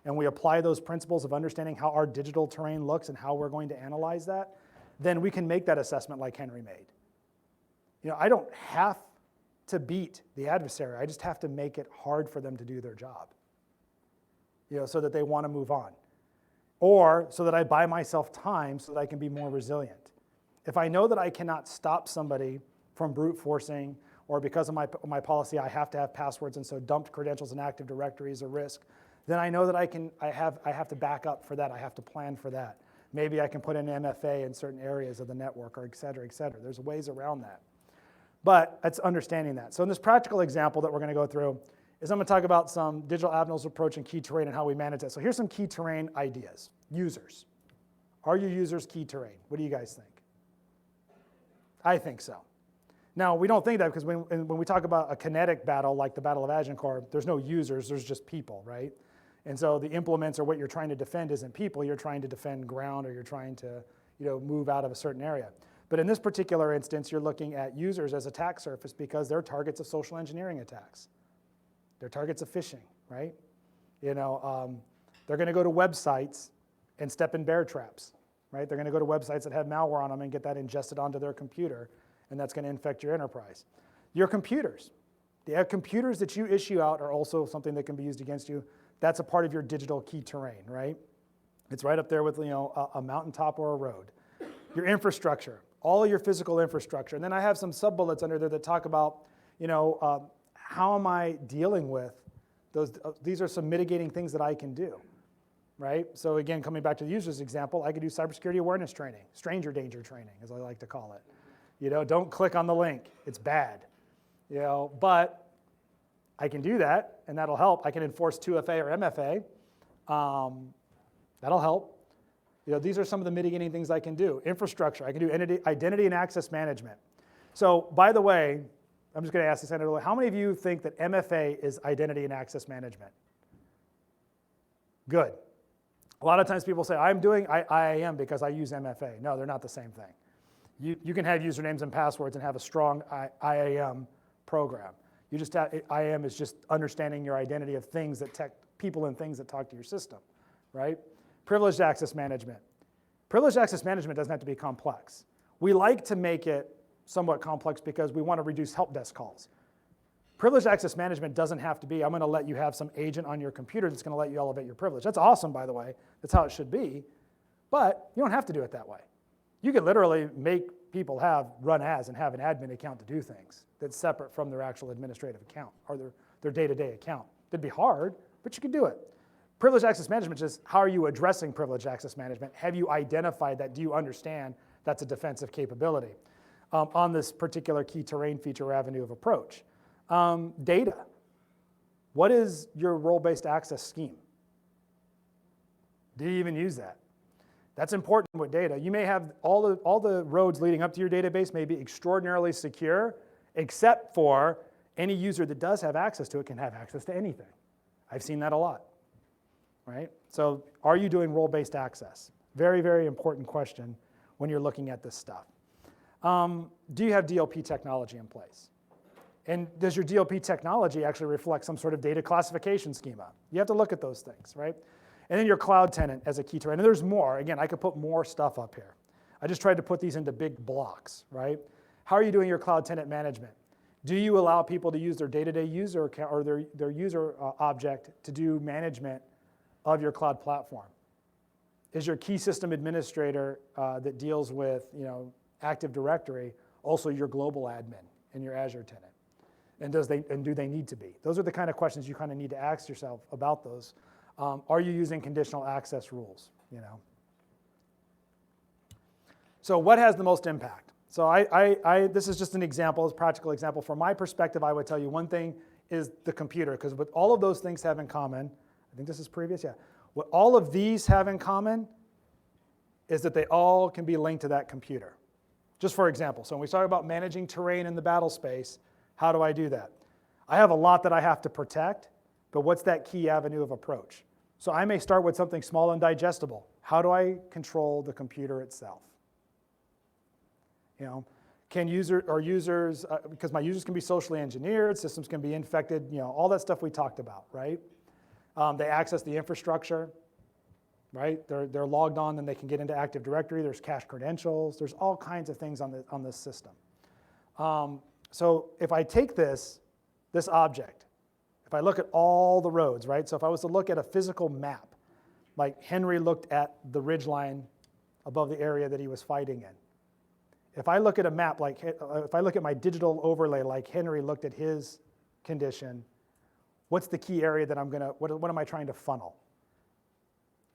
and we apply those principles of understanding how our digital terrain looks and how we're going to analyze that, then we can make that assessment like Henry made. I don't have to beat the adversary. I just have to make it hard for them to do their job, so that they want to move on. Or so that I buy myself time so that I can be more resilient. If I know that I cannot stop somebody from brute forcing, or because of my policy I have to have passwords, and so dumped credentials and Active Directory is a risk, then I know that I have to back up for that. I have to plan for that. Maybe I can put in MFA in certain areas of the network, or et cetera, et cetera. There's ways around that. But it's understanding that. So in this practical example that we're going to go through is I'm going to talk about some digital Admirals approach and key terrain and how we manage that. So here's some key terrain ideas. Users. Are your users key terrain? What do you guys think? I think so. Now, we don't think that because when we talk about a kinetic battle like the Battle of Agincourt, there's no users, there's just people, right? And so the implements or what you're trying to defend isn't people, you're trying to defend ground, or you're trying to move out of a certain area. But in this particular instance, you're looking at users as attack surface because they're targets of social engineering attacks. They're targets of phishing, right? They're going to go to websites and step in bear traps, right? They're going to go to websites that have malware on them and get that ingested onto their computer, and that's going to infect your enterprise. Your computers. The computers that you issue out are also something that can be used against you. That's a part of your digital key terrain, right? It's right up there with a mountaintop or a road. Your infrastructure, all of your physical infrastructure. And then I have some sub-bullets under there that talk about, how am I dealing with those? These are some mitigating things that I can do, right? So again, coming back to the user's example, I could do cybersecurity awareness training, stranger danger training, as I like to call it. Don't click on the link, it's bad. But I can do that, and that'll help. I can enforce 2FA or MFA. That'll help. These are some of the mitigating things I can do. Infrastructure, I can do identity and access management. So by the way, I'm just going to ask this, how many of you think that MFA is identity and access management? Good. A lot of times people say, I'm doing IAM because I use MFA. No, they're not the same thing. You can have usernames and passwords and have a strong IAM program. IAM is just understanding your identity of things that people and things that talk to your system, right? Privileged access management. Privileged access management doesn't have to be complex. We like to make it somewhat complex because we want to reduce help desk calls. Privileged access management doesn't have to be, I'm going to let you have some agent on your computer that's going to let you elevate your privilege. That's awesome, by the way. That's how it should be. But you don't have to do it that way. You could literally make people run as and have an admin account to do things that's separate from their actual administrative account or their day-to-day account. It'd be hard, but you could do it. Privileged access management is how are you addressing privileged access management? Have you identified that? Do you understand that's a defensive capability on this particular key terrain feature or avenue of approach? Data. What is your role-based access scheme? Do you even use that? That's important with data. You may have all the roads leading up to your database may be extraordinarily secure, except for any user that does have access to it can have access to anything. I've seen that a lot, right? So are you doing role-based access? Very, very important question when you're looking at this stuff. Do you have DLP technology in place? And does your DLP technology actually reflect some sort of data classification schema? You have to look at those things, right? And then your cloud tenant as a key terrain. And there's more. Again, I could put more stuff up here. I just tried to put these into big blocks, right? How are you doing your cloud tenant management? Do you allow people to use their day-to-day user account or their user object to do management of your cloud platform? Is your key system administrator that deals with Active Directory also your global admin in your Azure tenant? And do they need to be? Those are the kind of questions you kind of need to ask yourself about those. Are you using conditional access rules? So what has the most impact? So this is just an example, a practical example. From my perspective, I would tell you one thing is the computer, because what all of those things have in common, I think this is previous, yeah. What all of these have in common is that they all can be linked to that computer. Just for example, so when we talk about managing terrain in the battle space, how do I do that? I have a lot that I have to protect, but what's that key avenue of approach? So I may start with something small and digestible. How do I control the computer itself? Can users, because my users can be socially engineered, systems can be infected, all that stuff we talked about, right? They access the infrastructure, right? They're logged on, then they can get into Active Directory. There's cached credentials. There's all kinds of things on this system. So if I take this object, if I look at all the roads, right? So if I was to look at a physical map, like Henry looked at the ridgeline above the area that he was fighting in. If I look at a map, if I look at my digital overlay like Henry looked at his condition, what's the key area that what am I trying to funnel?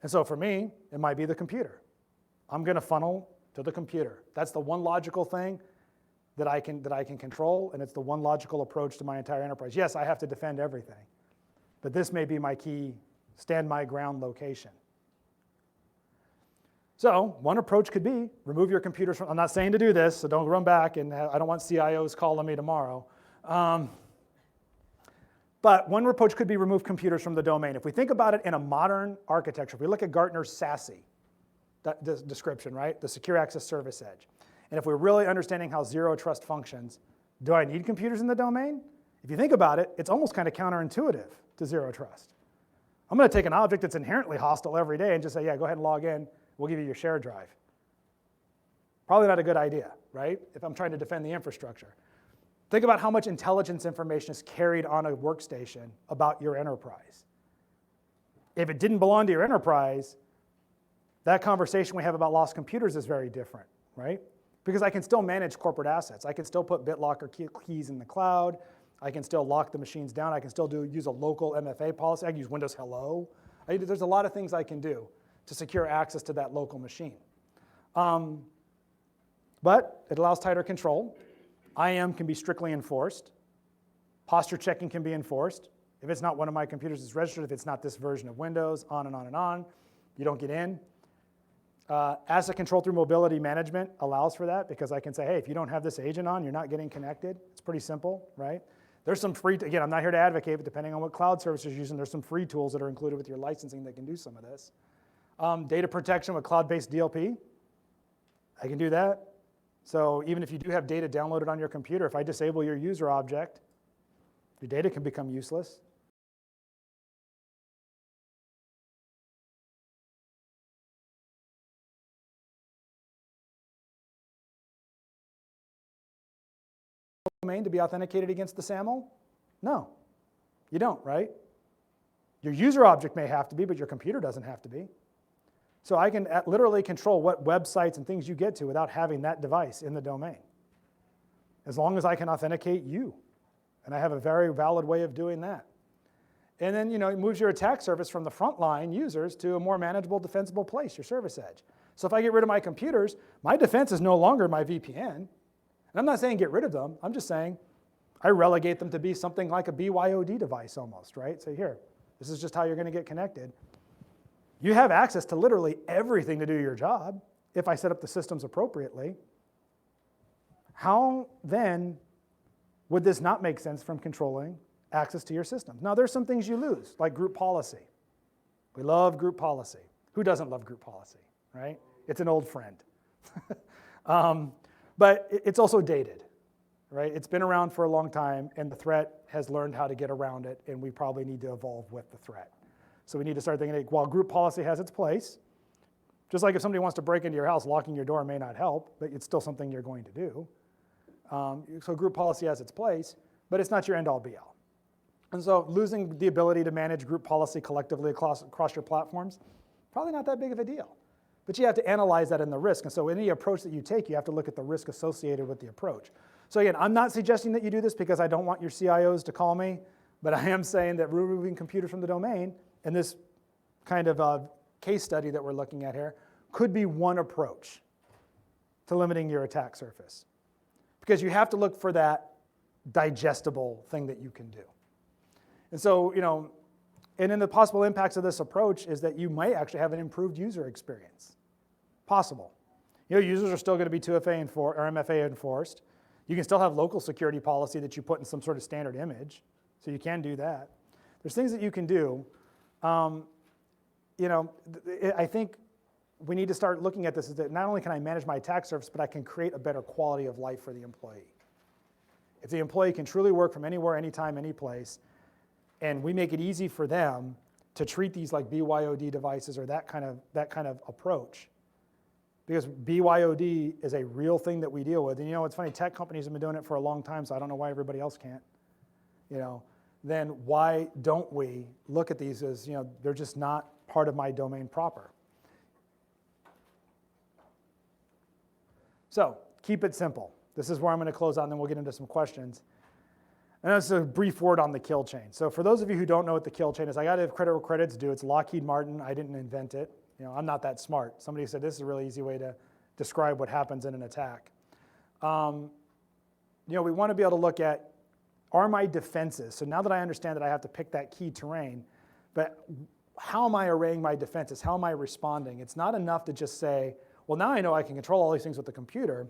And so for me, it might be the computer. I'm going to funnel to the computer. That's the one logical thing that I can control, and it's the one logical approach to my entire enterprise. Yes, I have to defend everything, but this may be my key stand my ground location. So one approach could be remove your computers from, I'm not saying to do this, so don't run back, and I don't want CIOs calling me tomorrow. But one approach could be remove computers from the domain. If we think about it in a modern architecture, if we look at Gartner's SASE description, right? The Secure Access Service Edge. And if we're really understanding how zero trust functions, do I need computers in the domain? If you think about it, it's almost kind of counterintuitive to zero trust. I'm going to take an object that's inherently hostile every day and just say, yeah, go ahead and log in. We'll give you your shared drive. Probably not a good idea, right? If I'm trying to defend the infrastructure. Think about how much intelligence information is carried on a workstation about your enterprise. If it didn't belong to your enterprise, that conversation we have about lost computers is very different, right? Because I can still manage corporate assets. I can still put BitLocker keys in the cloud. I can still lock the machines down. I can still use a local MFA policy. I can use Windows Hello. There's a lot of things I can do to secure access to that local machine. But it allows tighter control. IAM can be strictly enforced. Posture checking can be enforced. If it's not one of my computers, it's registered. If it's not this version of Windows, on and on and on, you don't get in. Asset control through mobility management allows for that because I can say, hey, if you don't have this agent on, you're not getting connected. It's pretty simple, right? There's some free, again, I'm not here to advocate, but depending on what cloud service you're using, there's some free tools that are included with your licensing that can do some of this. Data protection with cloud-based DLP, I can do that. So even if you do have data downloaded on your computer, if I disable your user object, your data can become useless. Domain to be authenticated against the SAML? No, you don't, right? Your user object may have to be, but your computer doesn't have to be. So I can literally control what websites and things you get to without having that device in the domain, as long as I can authenticate you. And I have a very valid way of doing that. And then, it moves your attack surface from the frontline users to a more manageable, defensible place, your service edge. So if I get rid of my computers, my defense is no longer my VPN. And I'm not saying get rid of them. I'm just saying I relegate them to be something like a BYOD device almost, right? So here, this is just how you're going to get connected. You have access to literally everything to do your job if I set up the systems appropriately. How then would this not make sense from controlling access to your systems? Now, there's some things you lose, like group policy. We love group policy. Who doesn't love group policy, right? It's an old friend. But it's also dated, right? It's been around for a long time, and the threat has learned how to get around it, and we probably need to evolve with the threat. So we need to start thinking, while group policy has its place, just like if somebody wants to break into your house, locking your door may not help, but it's still something you're going to do. So group policy has its place, but it's not your end-all be-all. And so losing the ability to manage group policy collectively across your platforms, probably not that big of a deal. But you have to analyze that in the risk. And so any approach that you take, you have to look at the risk associated with the approach. So again, I'm not suggesting that you do this because I don't want your CIOs to call me, but I am saying that removing computers from the domain, and this kind of case study that we're looking at here, could be one approach to limiting your attack surface. Because you have to look for that digestible thing that you can do. And so, and then the possible impacts of this approach is that you might actually have an improved user experience. Possible. Users are still going to be 2FA or MFA enforced. You can still have local security policy that you put in some sort of standard image. So you can do that. There's things that you can do. I think we need to start looking at this is that not only can I manage my attack surface, but I can create a better quality of life for the employee. If the employee can truly work from anywhere, anytime, any place, and we make it easy for them to treat these like BYOD devices or that kind of approach, because BYOD is a real thing that we deal with. And it's funny, tech companies have been doing it for a long time, so I don't know why everybody else can't. Then why don't we look at these as, they're just not part of my domain proper. So keep it simple. This is where I'm going to close out, and then we'll get into some questions. And that's a brief word on the kill chain. So for those of you who don't know what the kill chain is, I got to give credit where credit's due. It's Lockheed Martin. I didn't invent it. I'm not that smart. Somebody said this is a really easy way to describe what happens in an attack. We want to be able to look at, are my defenses, so now that I understand that I have to pick that key terrain, but how am I arraying my defenses? How am I responding? It's not enough to just say, well, now I know I can control all these things with the computer,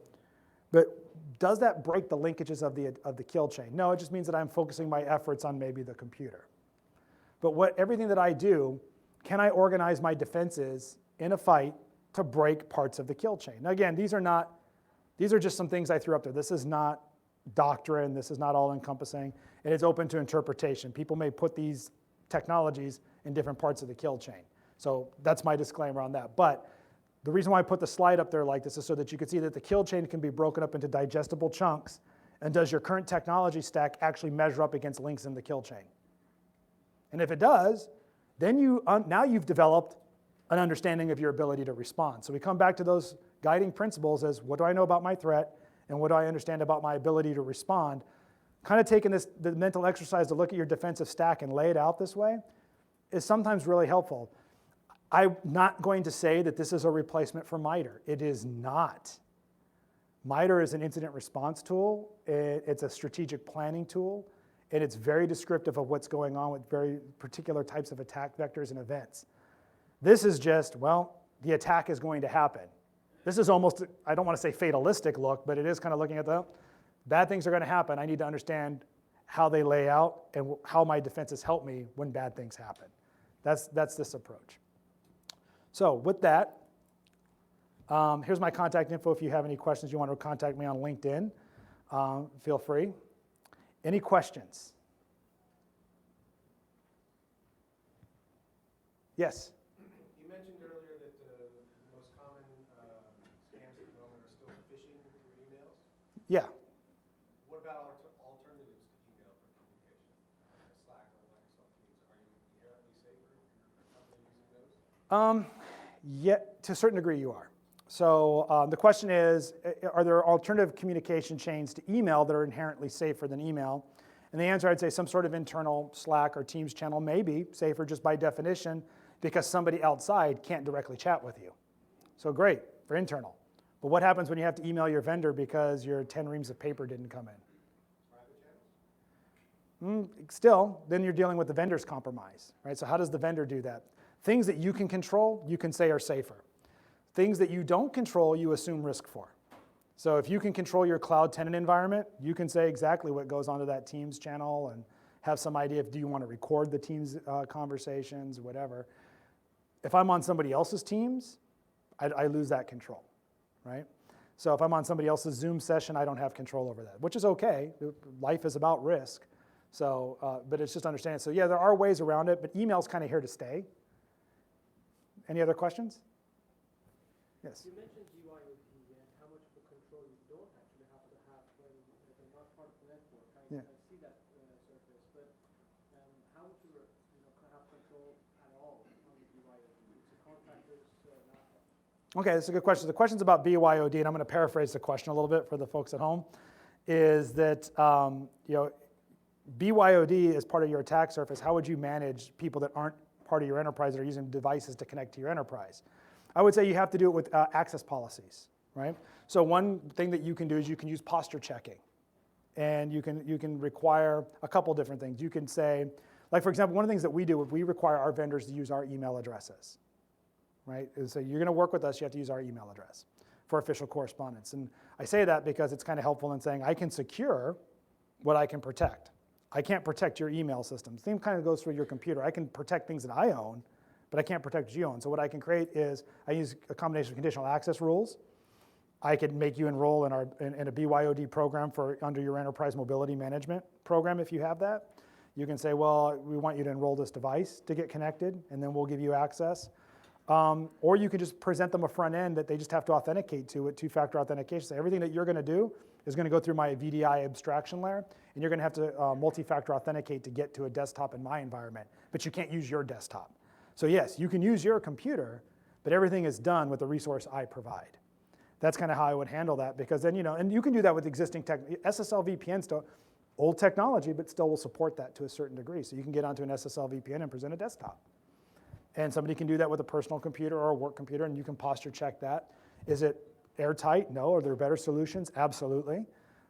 but does that break the linkages of the kill chain? No, it just means that I'm focusing my efforts on maybe the computer. But everything that I do, can I organize my defenses in a fight to break parts of the kill chain? Now again, these are just some things I threw up there. This is not doctrine, this is not all encompassing, and it's open to interpretation. People may put these technologies in different parts of the kill chain. So that's my disclaimer on that. But the reason why I put the slide up there like this is so that you can see that the kill chain can be broken up into digestible chunks, and does your current technology stack actually measure up against links in the kill chain? And if it does, then now you've developed an understanding of your ability to respond. So we come back to those guiding principles as what do I know about my threat and what do I understand about my ability to respond. Kind of taking the mental exercise to look at your defensive stack and lay it out this way is sometimes really helpful. I'm not going to say that this is a replacement for MITRE. It is not. MITRE is an incident response tool. It's a strategic planning tool, and it's very descriptive of what's going on with very particular types of attack vectors and events. This is just, well, the attack is going to happen. This is almost, I don't want to say fatalistic look, but it is kind of looking at the bad things are going to happen. I need to understand how they lay out and how my defenses help me when bad things happen. That's this approach. So with that, here's my contact info. If you have any questions, you want to contact me on LinkedIn, feel free. Any questions? Yes? You mentioned earlier that the most common scams at the moment are still phishing through emails. Yeah. What about alternatives to email for communication? Slack or Microsoft Teams. Are you inherently safer if you're commonly using those? Yeah, to a certain degree you are. So the question is, are there alternative communication chains to email that are inherently safer than email? And the answer, I'd say some sort of internal Slack or Teams channel may be safer just by definition because somebody outside can't directly chat with you. So great for internal. But what happens when you have to email your vendor because your 10 reams of paper didn't come in? Private channels? Still, then you're dealing with the vendor's compromise, right? So how does the vendor do that? Things that you can control, you can say are safer. Things that you don't control, you assume risk for. So if you can control your cloud tenant environment, you can say exactly what goes onto that Teams channel and have some idea if do you want to record the Teams conversations, whatever. If I'm on somebody else's Teams, I lose that control, right? So if I'm on somebody else's Zoom session, I don't have control over that, which is okay. Life is about risk. So, but it's just understanding. So yeah, there are ways around it, but email's kind of here to stay. Any other questions? Yes. You mentioned byod and how much of a control you don't actually have to have when you're not part of the network. I see that surface, but how would you have control at all on the byod? It's a contractor's laptop. Okay, that's a good question. The question's about byod, and I'm going to paraphrase the question a little bit for the folks at home, is that byod is part of your attack surface. How would you manage people that aren't part of your enterprise that are using devices to connect to your enterprise? I would say you have to do it with access policies, right? So one thing that you can do is you can use posture checking. And you can require a couple different things. You can say, like for example, one of the things that we do, we require our vendors to use our email addresses, right? So you're gonna work with us, you have to use our email address for official correspondence. And I say that because it's kind of helpful in saying I can secure what I can protect. I can't protect your email systems. The same kind of goes for your computer. I can protect things that I own, but I can't protect what you own. So what I can create is I use a combination of conditional access rules. I could make you enroll in a byod program under your enterprise mobility management program if you have that. You can say, well, we want you to enroll this device to get connected, and then we'll give you access. Or you could just present them a front end that they just have to authenticate to with two-factor authentication. So everything that you're going to do is going to go through my VDI abstraction layer, and you're going to have to multi-factor authenticate to get to a desktop in my environment, but you can't use your desktop. So yes, you can use your computer, but everything is done with the resource I provide. That's kind of how I would handle that, because then, and you can do that with existing tech. SSL VPN still, old technology, but still will support that to a certain degree. So you can get onto an SSL VPN and present a desktop. And somebody can do that with a personal computer or a work computer, and you can posture check that. Is it airtight? No. Are there better solutions? Absolutely.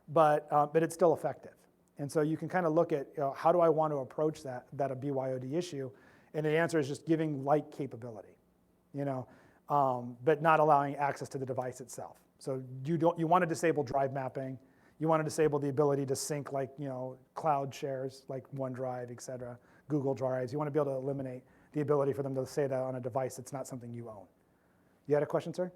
But it's still effective. And so you can kind of look at how do I want to approach that a byod issue? And the answer is just giving light capability, but not allowing access to the device itself. So you want to disable drive mapping. You want to disable the ability to sync cloud shares like OneDrive, et cetera, Google Drives. You want to be able to eliminate the ability for them to say that on a device that's not something you own. You had a question, sir?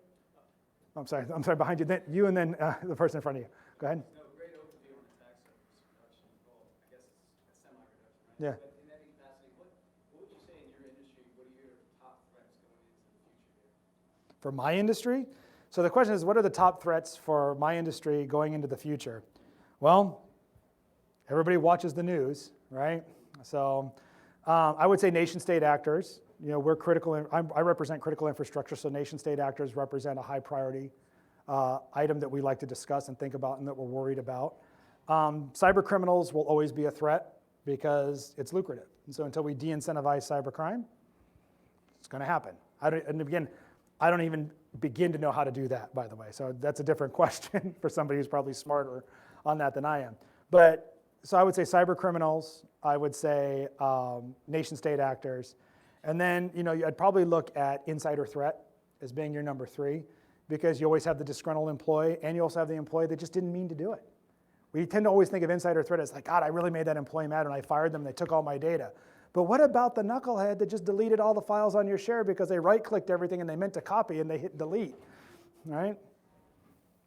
I'm sorry, behind you. Then you and then the person in front of you. Go ahead. No, great overview on attack surface reduction as well. I guess it's semi-reduction, right? Yeah. But in that capacity, what would you say in your industry, what are your top threats going into the future here? For my industry? So the question is, what are the top threats for my industry going into the future? Well, everybody watches the news, right? So I would say nation-state actors. We're critical. I represent critical infrastructure, so nation-state actors represent a high priority item that we like to discuss and think about and that we're worried about. Cyber criminals will always be a threat because it's lucrative. And so until we de-incentivize cybercrime, it's going to happen. I don't even begin to know how to do that, by the way. So that's a different question for somebody who's probably smarter on that than I am. But so I would say cyber criminals, I would say nation-state actors. And then, I'd probably look at insider threat. as being your number 3, because you always have the disgruntled employee, and you also have the employee that just didn't mean to do it. We tend to always think of insider threat as like, God, I really made that employee mad when I fired them, they took all my data. But what about the knucklehead that just deleted all the files on your share because they right-clicked everything and they meant to copy and they hit delete, right?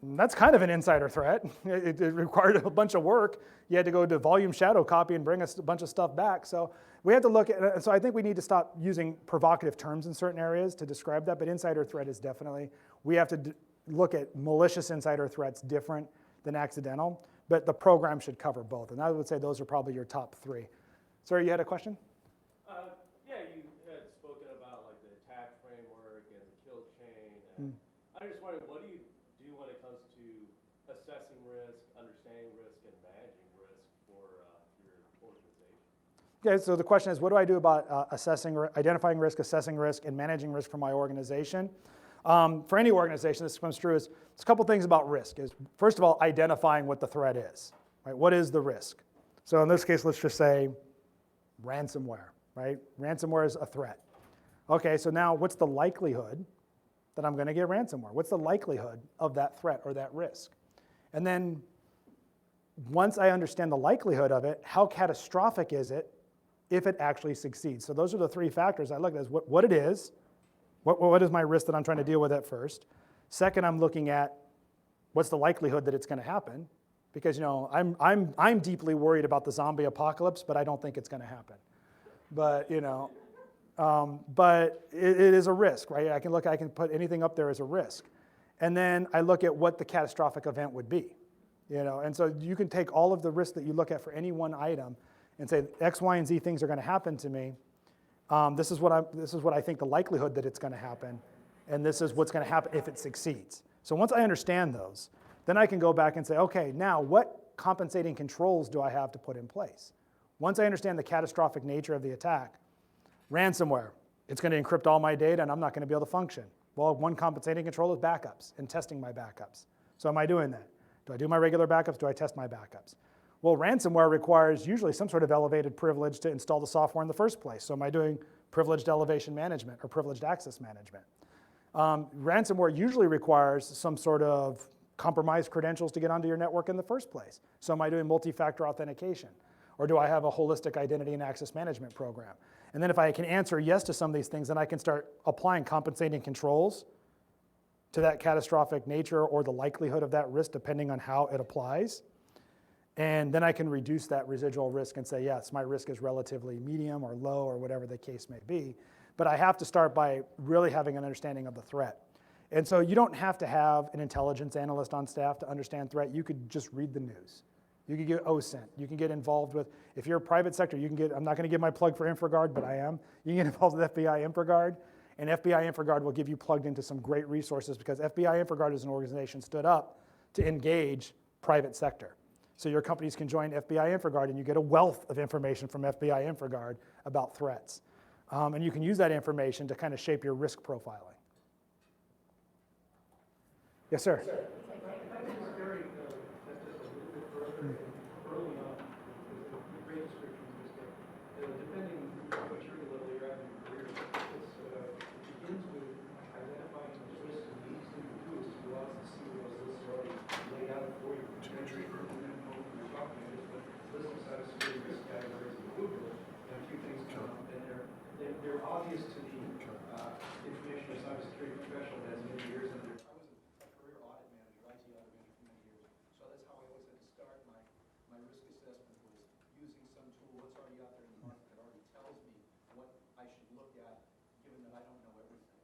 And that's kind of an insider threat. It required a bunch of work. You had to go to volume shadow copy and bring us a bunch of stuff back. So we have to look at, so I think we need to stop using provocative terms in certain areas to describe that, but insider threat is definitely, we have to look at malicious insider threats different than accidental, but the program should cover both. And I would say those are probably your top 3. Sorry, you had a question? Yeah, you had spoken about like the attack framework and the kill chain. And I just wondered, what do you do when it comes to assessing risk, understanding risk, and managing risk for your organization? Okay, so the question is, what do I do about identifying risk, assessing risk, and managing risk for my organization? For any organization, this comes true, is a couple things about risk. Is first of all, identifying what the threat is. Right? What is the risk? So in this case, let's just say ransomware. Right? Ransomware is a threat. Okay, so now what's the likelihood that I'm going to get ransomware? What's the likelihood of that threat or that risk? And then once I understand the likelihood of it, how catastrophic is it if it actually succeeds? So those are the 3 factors I look at: is what it is, what is my risk that I'm trying to deal with at first. Second, I'm looking at what's the likelihood that it's going to happen, because I'm deeply worried about the zombie apocalypse, but I don't think it's going to happen. But but it is a risk, right? I can put anything up there as a risk, and then I look at what the catastrophic event would be, And so you can take all of the risks that you look at for any one item, and say X, Y, and Z things are going to happen to me. This is what I think the likelihood that it's going to happen, and this is what's going to happen if it succeeds. So once I understand those, then I can go back and say, okay, now what compensating controls do I have to put in place? Once I understand the catastrophic nature of the attack, ransomware, it's going to encrypt all my data and I'm not going to be able to function. Well, one compensating control is backups and testing my backups. So am I doing that? Do I do my regular backups? Do I test my backups? Well, ransomware requires usually some sort of elevated privilege to install the software in the first place. So am I doing privileged elevation management or privileged access management? Ransomware usually requires some sort of compromised credentials to get onto your network in the first place. So am I doing multi-factor authentication? Or do I have a holistic identity and access management program? And then if I can answer yes to some of these things, then I can start applying compensating controls to that catastrophic nature or the likelihood of that risk depending on how it applies. And then I can reduce that residual risk and say, yes, my risk is relatively medium or low or whatever the case may be. But I have to start by really having an understanding of the threat. And so you don't have to have an intelligence analyst on staff to understand threat. You could just read the news. You can get OSINT. You can get involved with, if you're a private sector, you can get, I'm not going to give my plug for InfraGard, but I am. You can get involved with FBI InfraGard, and FBI InfraGard will give you plugged into some great resources because FBI InfraGard as an organization stood up to engage private sector. So your companies can join FBI InfraGard and you get a wealth of information from FBI InfraGard about threats. And you can use that information to kind of shape your risk profiling. Yes, sir. Early on, the great description is that depending on what maturity level you're at in your career, it begins with identifying the risks and the easiest thing to do is to go out and see those lists already laid out for you. And then what we're talking about is the list of cybersecurity risk categories in Google, and a few things come up, and they're obvious to the information or cybersecurity professional that has many years in there. I was a career audit manager, IT audit manager for many years, so that's how I always had to start my risk assessment was using some tool that's already out there in the market that already tells me what I should look at, given that I don't know everything.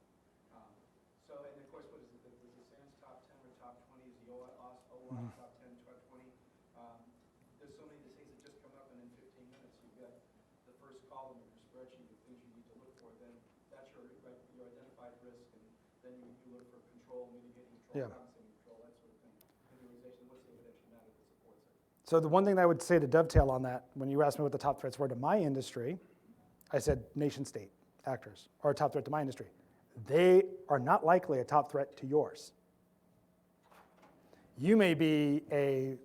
And of course, what is it? Is the SANS top 10 or top 20? Is the OWASP top 10, top 20? There's so many of these things that just come up, and in 15 minutes, you've got the first column of your spreadsheet of things you need to look for. Then that's your identified risk, and then you look for control, mitigating control, compensating control, that sort of thing. In the organization, what's the evidentiality that supports it? So the one thing that I would say to dovetail on that, when you asked me what the top threats were to my industry, I said nation state actors are a top threat to my industry. They are not likely a top threat to yours. You may be a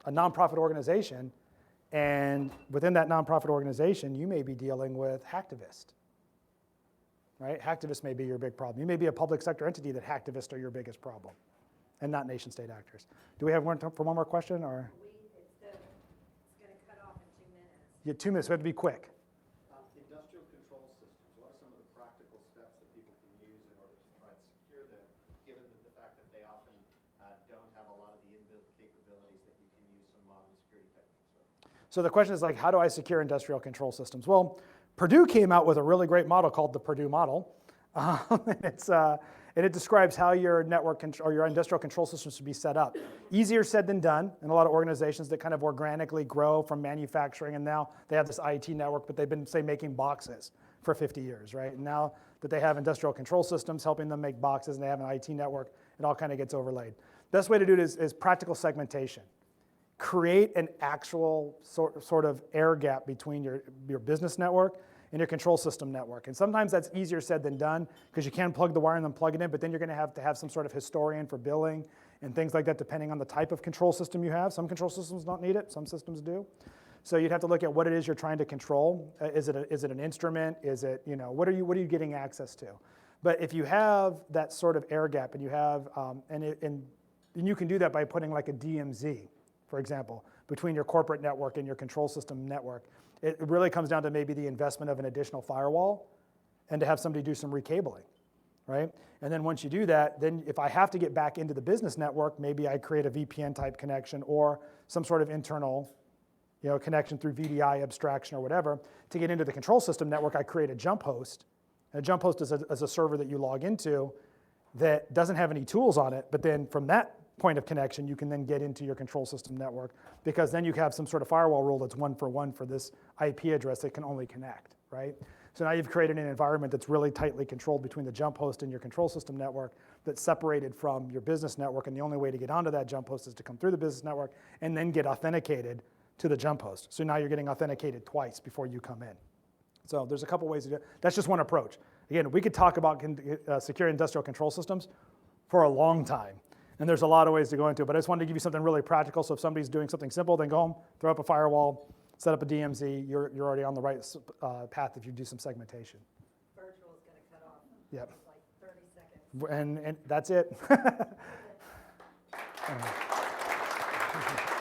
nonprofit organization, and within that nonprofit organization, you may be dealing with hacktivists, right? Hacktivists may be your big problem. You may be a public sector entity that hacktivists are your biggest problem, and not nation state actors. Do we have one for one more question, or? It's going to cut off in 2 minutes. Yeah, 2 minutes, we have to be quick. Industrial control systems, what are some of the practical steps that people can use in order to try and secure them, given the fact that they often don't have a lot of the inbuilt capabilities that you can use some modern security techniques with? So the question is like, how do I secure industrial control systems? Well, Purdue came out with a really great model called the Purdue model. And it describes how your network or your industrial control systems should be set up. Easier said than done in a lot of organizations that kind of organically grow from manufacturing, and now they have this IT network, but they've been, say, making boxes for 50 years, right? And now that they have industrial control systems helping them make boxes and they have an IT network, it all kind of gets overlaid. Best way to do it is practical segmentation. Create an actual sort of air gap between your business network and your control system network. And sometimes that's easier said than done because you can plug the wire and then plug it in, but then you're going to have some sort of historian for billing and things like that depending on the type of control system you have. Some control systems don't need it, some systems do. So you'd have to look at what it is you're trying to control. Is it an instrument? Is it, what are you getting access to? But if you have that sort of air gap and you have, and you can do that by putting like a DMZ, for example, between your corporate network and your control system network. It really comes down to maybe the investment of an additional firewall and to have somebody do some recabling, right? And then once you do that, then if I have to get back into the business network, maybe I create a VPN type connection or some sort of internal connection through VDI abstraction or whatever. To get into the control system network, I create a jump host. And a jump host is a server that you log into that doesn't have any tools on it, but then from that point of connection, you can then get into your control system network because then you have some sort of firewall rule that's one for this IP address that can only connect, right? So now you've created an environment that's really tightly controlled between the jump host and your control system network that's separated from your business network, and the only way to get onto that jump host is to come through the business network and then get authenticated to the jump host. So now you're getting authenticated twice before you come in. So there's a couple ways to do it. That's just one approach. Again, we could talk about secure industrial control systems for a long time. And there's a lot of ways to go into it, but I just wanted to give you something really practical. So if somebody's doing something simple, then go home, throw up a firewall, set up a DMZ. You're already on the right path if you do some segmentation. Virtual is going to cut off. Yep. Like 30 seconds. And that's it.